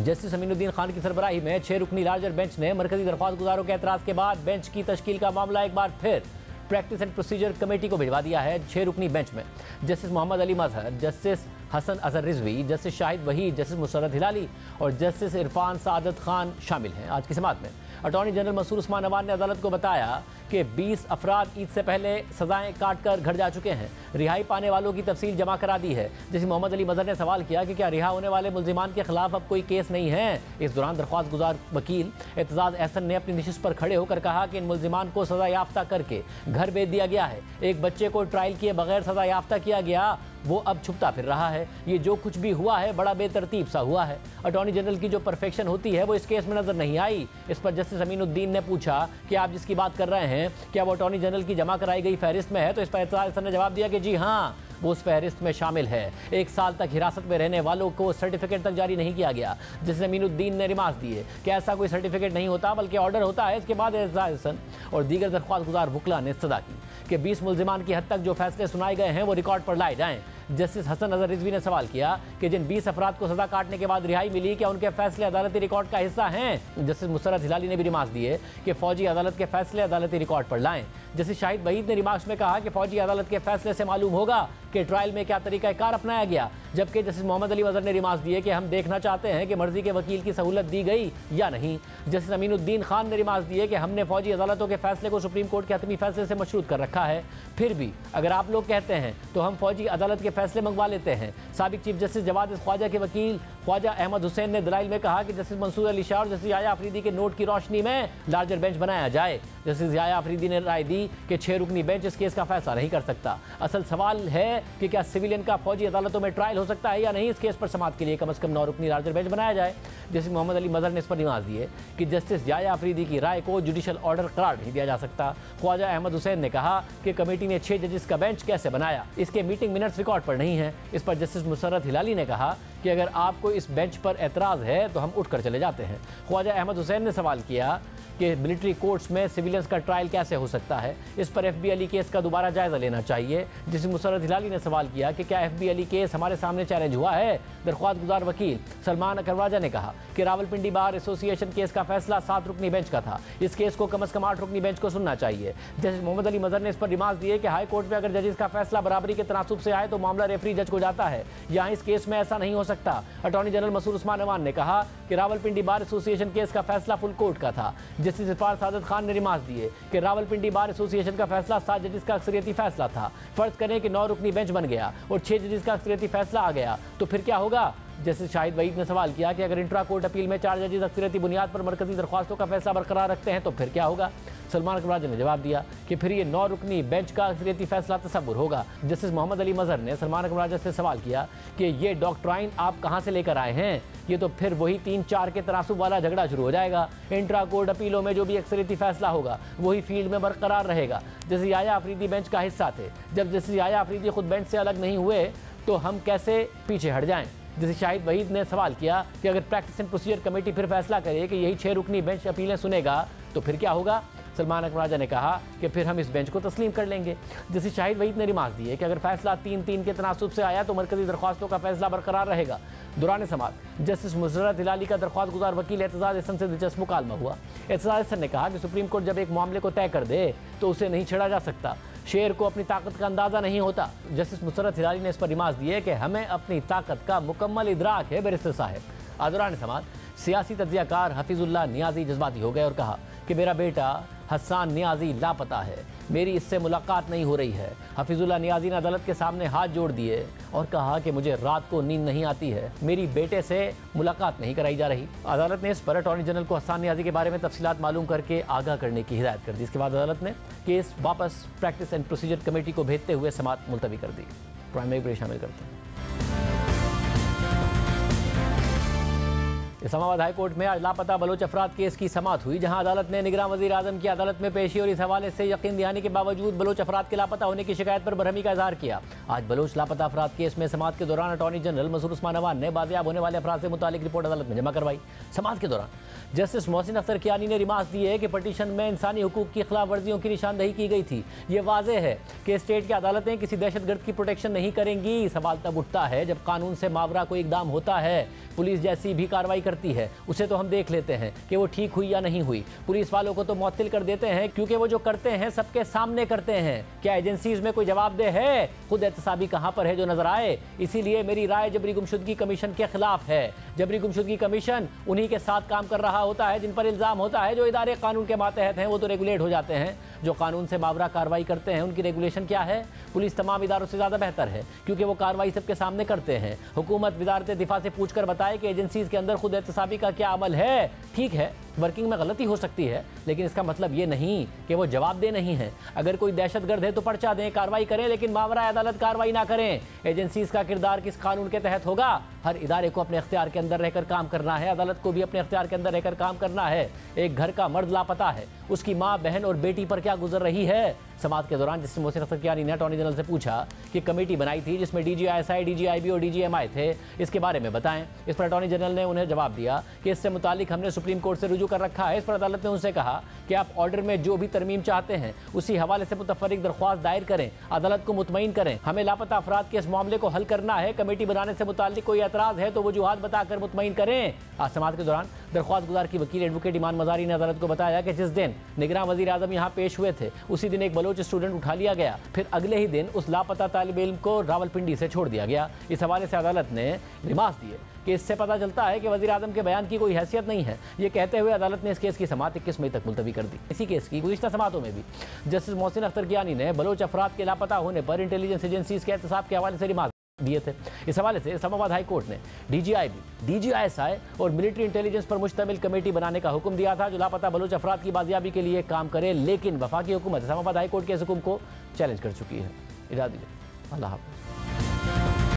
जस्टिस अमीनुद्दीन खान की सरबराही में 6 रुकनी लार्जर बेंच ने मरकजी दरख्वास्त गुजारों के एतराज़ के बाद बेंच की तश्कील का मामला एक बार फिर प्रैक्टिस एंड प्रोसीजर कमेटी को भिजवा दिया है। 6 रुकनी बेंच में justice Mohammad Ali Mazhar, justice Hasan Azhar Rizvi, justice Shahid Waheed, justice Musarrat Hilali और जस्टिस इरफान सादत खान शामिल हैं। आज की समाअत में अटॉर्नी जनरल मसूद उस्मान अवान ने अदालत को बताया कि 20 अफराद ईद से पहले सजाएं काट कर घर जा चुके हैं, रिहाई पाने वालों की तफसील जमा करा दी है। जैसे मोहम्मद अली मजहर ने सवाल किया कि क्या रिहा होने वाले मुल्जिमान के खिलाफ अब कोई केस नहीं है। इस दौरान दरख्वास्त गुजार वकील एतजाज एहसन ने अपनी नशिस्त पर खड़े होकर कहा कि इन मुल्जिमान को सजा याफ्ता करके घर भेज दिया गया है, एक बच्चे को ट्रायल किए बगैर सजा याफ्ता किया गया, वो अब छुपता फिर रहा है। ये जो कुछ भी हुआ है बड़ा बेतरतीब सा हुआ है। अटॉर्नी जनरल की जो परफेक्शन होती है वो इस केस में नजर नहीं आई। इस पर जस्टिस अमीनुद्दीन ने पूछा कि आप जिसकी बात कर रहे हैं क्या वो अटॉर्नी जनरल की जमा कराई गई फहरिस्त में है, तो इस पर एतजाज एहसन ने जवाब दिया कि जी हाँ, वो उस फहरिस्त में शामिल है। 1 साल तक हिरासत में रहने वालों को सर्टिफिकेट तक जारी नहीं किया गया, जिसे अमीनुद्दीन ने रिमार्क दिए कि ऐसा कोई सर्टिफिकेट नहीं होता बल्कि ऑर्डर होता है। इसके बाद एजाज हसन और दीगर दरख्वास्त गुजार वकला ने सदा की कि 20 मुल्जिमान की हद तक जो फैसले सुनाए गए हैं वो रिकॉर्ड पर लाए जाएं। जस्टिस हसन अजहर रिजवी ने सवाल किया कि जिन 20 अफराद को सजा काटने के बाद रिहाई मिली, क्या उनके फैसले अदालती रिकॉर्ड का हिस्सा हैं? जस्टिस मुसर्रत हिलाली ने भी रिमार्क दिए कि फौजी अदालत के फैसले अदालती रिकॉर्ड पर लाएं। जस्टिस शाहिद वहीद ने रिमार्क्स में कहा कि फौजी अदालत के फैसले से मालूम होगा कि ट्रायल में क्या तरीकाकार अपनाया गया, जबकि जस्टिस मोहम्मद अली अजहर ने रिमार्क्स दिए कि हम देखना चाहते हैं कि मर्जी के वकील की सहूलत दी गई या नहीं। जस्टिस अमीनुद्दीन खान ने रिमार्क्स दिए कि हमने फौजी अदालतों के फैसले को सुप्रीम कोर्ट के हतमी फैसले से मशरूत कर रखा है, फिर भी अगर आप लोग कहते हैं तो हम फौजी अदालत के फैसले मंगवा लेते हैं। साबिक चीफ जस्टिस जवाद ख्वाजा के वकील ख्वाजा अहमद हुसैन ने दलाइल में कहा कि जस्टिस मंसूर अली शाह और जस्टिस याया अफरीदी के नोट की रोशनी में लार्जर बेंच बनाया जाए। जस्टिस याया अफरीदी ने राय दी कि 6 रुकनी बेंच इस केस का फैसला नहीं कर सकता। असल सवाल है कि क्या सिविलियन का फौजी अदालतों में ट्रायल हो सकता है या नहीं। इस केस पर समाअत के लिए कम से कम 9 रुकनी लार्जर बेंच बनाया जाए। जस्टिस मोहम्मद अली मजहर ने इस पर रिमार्क दिए कि जस्टिस याया अफरीदी की राय को जुडिशल ऑर्डर करार नहीं दिया जा सकता। ख्वाजा अहमद हुसैन ने कहा कि कमेटी ने 6 जजेस का बेंच कैसे बनाया, इसके मीटिंग मिनट्स रिकॉर्ड पर नहीं है। इस पर जस्टिस मुसर्रत हिलाली ने कहा कि अगर आपको इस बेंच पर एतराज़ है तो हम उठकर चले जाते हैं। ख्वाजा अहमद हुसैन ने सवाल किया कि मिलिट्री कोर्ट्स में सिविलियंस का ट्रायल कैसे हो सकता है, इस पर एफबी अली केस का दोबारा जायजा लेना चाहिए। जिस मुसर्रत हिलाली ने सवाल किया कि क्या एफबी अली केस हमारे सामने चैलेंज हुआ है। दरख्वास्त गुजार वकील सलमान अकरवाजा ने कहा कि रावलपिंडी बार एसोसिएशन केस का फैसला 7 रुकनी बेंच का था, इस केस को कम से कम 8 रुकनी बेंच को सुनना चाहिए। जस्टिस मोहम्मद अली मजहर ने इस पर रिमार्क दिए कि हाई कोर्ट में अगर जजेस का फैसला बराबरी के तनासुब से आए तो मामला रेफरी जज को जाता है, यहाँ इस केस में ऐसा नहीं हो सकता। अटॉर्नी जनरल मसूद उस्मान अवान ने कहा कि रावलपिंडी बार एसोसिएशन केस का फैसला फुल कोर्ट का था। जस्टिस इरफान सादत खान ने रिमार्क दिए कि रावलपिंडी बार एसोसिएशन का फैसला 7 जजेस का अक्सरियती फैसला था। फर्ज करें कि 9 रुकनी बेंच बन गया और 6 जजेस का अक्सरियती फैसला आ गया तो फिर क्या होगा। जस्टिस शाहिद वहीद ने सवाल किया कि अगर इंट्रा कोर्ट अपील में 4 जजेस अक्सरियती बुनियाद पर मरकजी दरख्वास्तों का फैसला बरकरार रखते हैं तो फिर क्या होगा। सलमान अकरवाजा ने जवाब दिया कि फिर ये 9 रुकनी बेंच का अक्सरियती फैसला तसव्वुर होगा। जस्टिस मोहम्मद अली मजहर ने सलमान अकरवाजा से सवाल किया कि ये डॉक्ट्राइन आप कहाँ से लेकर आए हैं, ये तो फिर वही 3-4 के तनासुब वाला झगड़ा शुरू हो जाएगा। इंट्रा कोर्ट अपीलों में जो भी अक्सरियती फैसला होगा वही फील्ड में बरकरार रहेगा। जस्टिस याया अफरीदी बेंच का हिस्सा थे, जब जस्टिस याया अफरीदी खुद बेंच से अलग नहीं हुए तो हम कैसे पीछे हट जाएं। जस्टिस शाहिद वहीद ने सवाल किया कि अगर प्रैक्टिस एंड प्रोसीजर कमेटी फिर फैसला करे कि यही 6 रुकनी बेंच अपीलें सुनेगा तो फिर क्या होगा। सलमान अकरवाजा ने कहा कि फिर हम इस बेंच को तस्लीम कर लेंगे। जस्टिस शाहिद वहीद ने रिमार्क दिए कि अगर फैसला 3-3 के तनासुब से आया तो मरकजी दरख्वास्तों का फैसला बरकरार रहेगा। दौरान समाअत जस्टिस मुसर्रत हिलाली का दरख्वास्त गुजार वकील एतजाज हसन से दिलचस्प मुकालमा हुआ। एतजाज हसन ने कहा कि सुप्रीम कोर्ट जब एक मामले को तय कर दे तो उसे नहीं छेड़ा जा सकता, शेर को अपनी ताकत का अंदाजा नहीं होता। जस्टिस मुसर्रत हिलाली ने इस पर रिमार्क दिए कि हमें अपनी ताकत का मुकम्मल इदराक है बैरिस्टर साहब। दौरान समाअत सियासी तज्जियाकार हफीजुल्लाह नियाजी जज्बाती हो गए और कहा कि मेरा बेटा हसन नियाजी लापता है, मेरी इससे मुलाकात नहीं हो रही है। हफीजुल्लाह नियाजी ने अदालत के सामने हाथ जोड़ दिए और कहा कि मुझे रात को नींद नहीं आती है, मेरी बेटे से मुलाकात नहीं कराई जा रही। अदालत ने इस पर अटॉर्नी जनरल को हसन नियाजी के बारे में तफसीलात मालूम करके आगाह करने की हिदायत कर दी। इसके बाद अदालत ने केस वापस प्रैक्टिस एंड प्रोसीजर कमेटी को भेजते हुए समाअत मुलतवी कर दी। प्राइम में शामिल करते हैं। इस्लामाबाद हाई कोर्ट में आज लापता बलोच अफराद केस की समाअत हुई, जहां अदालत ने निगरान वज़ीर आज़म की अदालत में पेशी और इस हवाले से यकीन दिलाने के बावजूद बलोच अफराद के लापता होने की शिकायत पर बरहमी का इजहार किया। आज बलोच लापता अफराद केस में समाअत के दौरान अटॉर्नी जनरल मसूद उस्मान अवान ने बाजियाब होने वाले अफराद से मुतालिक रिपोर्ट अदालत में जमा करवाई। समाअत के दौरान जस्टिस मोहसिन अख्तर कियानी ने रिमार्क दिए कि पटिशन में इंसानी हुकूक की खिलाफ वर्जियों की निशानदही की गई थी। ये वाज़ेह है कि स्टेट की अदालतें किसी दहशतगर्द की प्रोटेक्शन नहीं करेंगी। सवाल तब उठता है जब कानून से मावरा कोई इकदाम होता है, पुलिस जैसी भी कार्रवाई करती है, उसे तो हम देख लेते हैं कि वो ठीक हुई या नहीं हुई। पुलिस वालों को तो मुअत्तिल कर देते हैं क्योंकि वो जो करते हैं सबके सामने करते हैं। क्या एजेंसीज में कोई जवाबदेह है? खुद एहतसाबी कहाँ पर है जो नजर आए? इसीलिए मेरी राय जबरी गुमशुदगी कमीशन के खिलाफ है। जबरी गुमशुदगी कमीशन उन्हीं के साथ काम कर रहा होता है जिन पर इल्ज़ाम होता है। जो इदारे कानून के मातहत हैं वो तो रेगुलेट हो जाते हैं, जो कानून से मावरा कार्रवाई करते हैं उनकी रेगुलेशन क्या है? पुलिस तमाम इदारों से ज़्यादा बेहतर है क्योंकि वो कार्रवाई सबके सामने करते हैं। हुकूमत वजारत दिफा से पूछकर बताए कि एजेंसीज के अंदर खुद एहतसाबी का क्या अमल है। ठीक है, वर्किंग में गलती हो सकती है, लेकिन इसका मतलब ये नहीं कि वो जवाबदेह नहीं है। अगर कोई दहशतगर्द है तो पर्चा दें, कार्रवाई करें, लेकिन मावरा अदालत कार्रवाई ना करें। एजेंसीज का किरदार किस कानून के तहत होगा? हर इदारे को अपने इख्तियार के अंदर रहकर काम करना है, अदालत को भी अपने इख्तियार के अंदर रहकर काम करना है। एक घर का मर्द लापता है, उसकी माँ, बहन और बेटी पर क्या गुजर रही है? समाअत के दौरान जस्टिस मोहसिन अख्तर कियानी ने अटॉर्नी जनरल से पूछा कि कमेटी बनाई थी जिसमें DGISI, DGIB और DGMI थे, इसके बारे में बताएं। इस पर अटॉर्नी जनरल ने उन्हें जवाब दिया कि इससे मुतालिक हमने सुप्रीम कोर्ट से रुजू कर रखा है। इस पर अदालत ने उनसे कहा कि आप ऑर्डर में जो भी तरमीम चाहते हैं उसी हवाले से मुतफर्रिक दरख्वास्त दायर करें, अदालत को मुतमईन करें। हमें लापता अफराद के इस मामले को हल करना है। कमेटी बनाने से मुतालिक कोई एतराज़ है तो वजूहात बताकर मुतमईन करें। आज समाअत के दौरान दरख्वास्त गुजार की वकील एडवोकेट ईमान मजारी ने अदालत को बताया कि जिस दिन निगरान वज़ीर आज़म यहाँ पेश हुए थे उसी दिन एक बलोच स्टूडेंट उठा लिया गया, फिर अगले ही दिन उस लापता तालिब इल्म को रावलपिंडी से छोड़ दिया गया। इस हवाले से अदालत ने रिमार्क्स दिए कि इससे पता चलता है कि वज़ीर आज़म के बयान की कोई हैसियत नहीं है। ये कहते हुए अदालत ने इस केस की समाअत 21 मई तक मुलतवी कर दी। इसी केस की गुज़िश्ता समाअतों में भी जस्टिस मोहसिन अख्तर कियानी ने बलोच अफराद के लापता होने पर इंटेलिजेंस एजेंसीज के एहतसाब के हवाले से रिमार्क दिए थे। इस हवाले से इस्लामाबाद हाई कोर्ट ने DGIB, DGISI और मिलिट्री इंटेलिजेंस पर मुश्तमिल कमेटी बनाने का हुक्म दिया था जो लापता बलोच अफराद की बाजियाबी के लिए काम करे, लेकिन वफाकी हुकूमत इस्लामाबाद हाई कोर्ट के इस हुक्म को चैलेंज कर चुकी है। इजाज़त दीजिए, अल्लाह हाफ़िज़।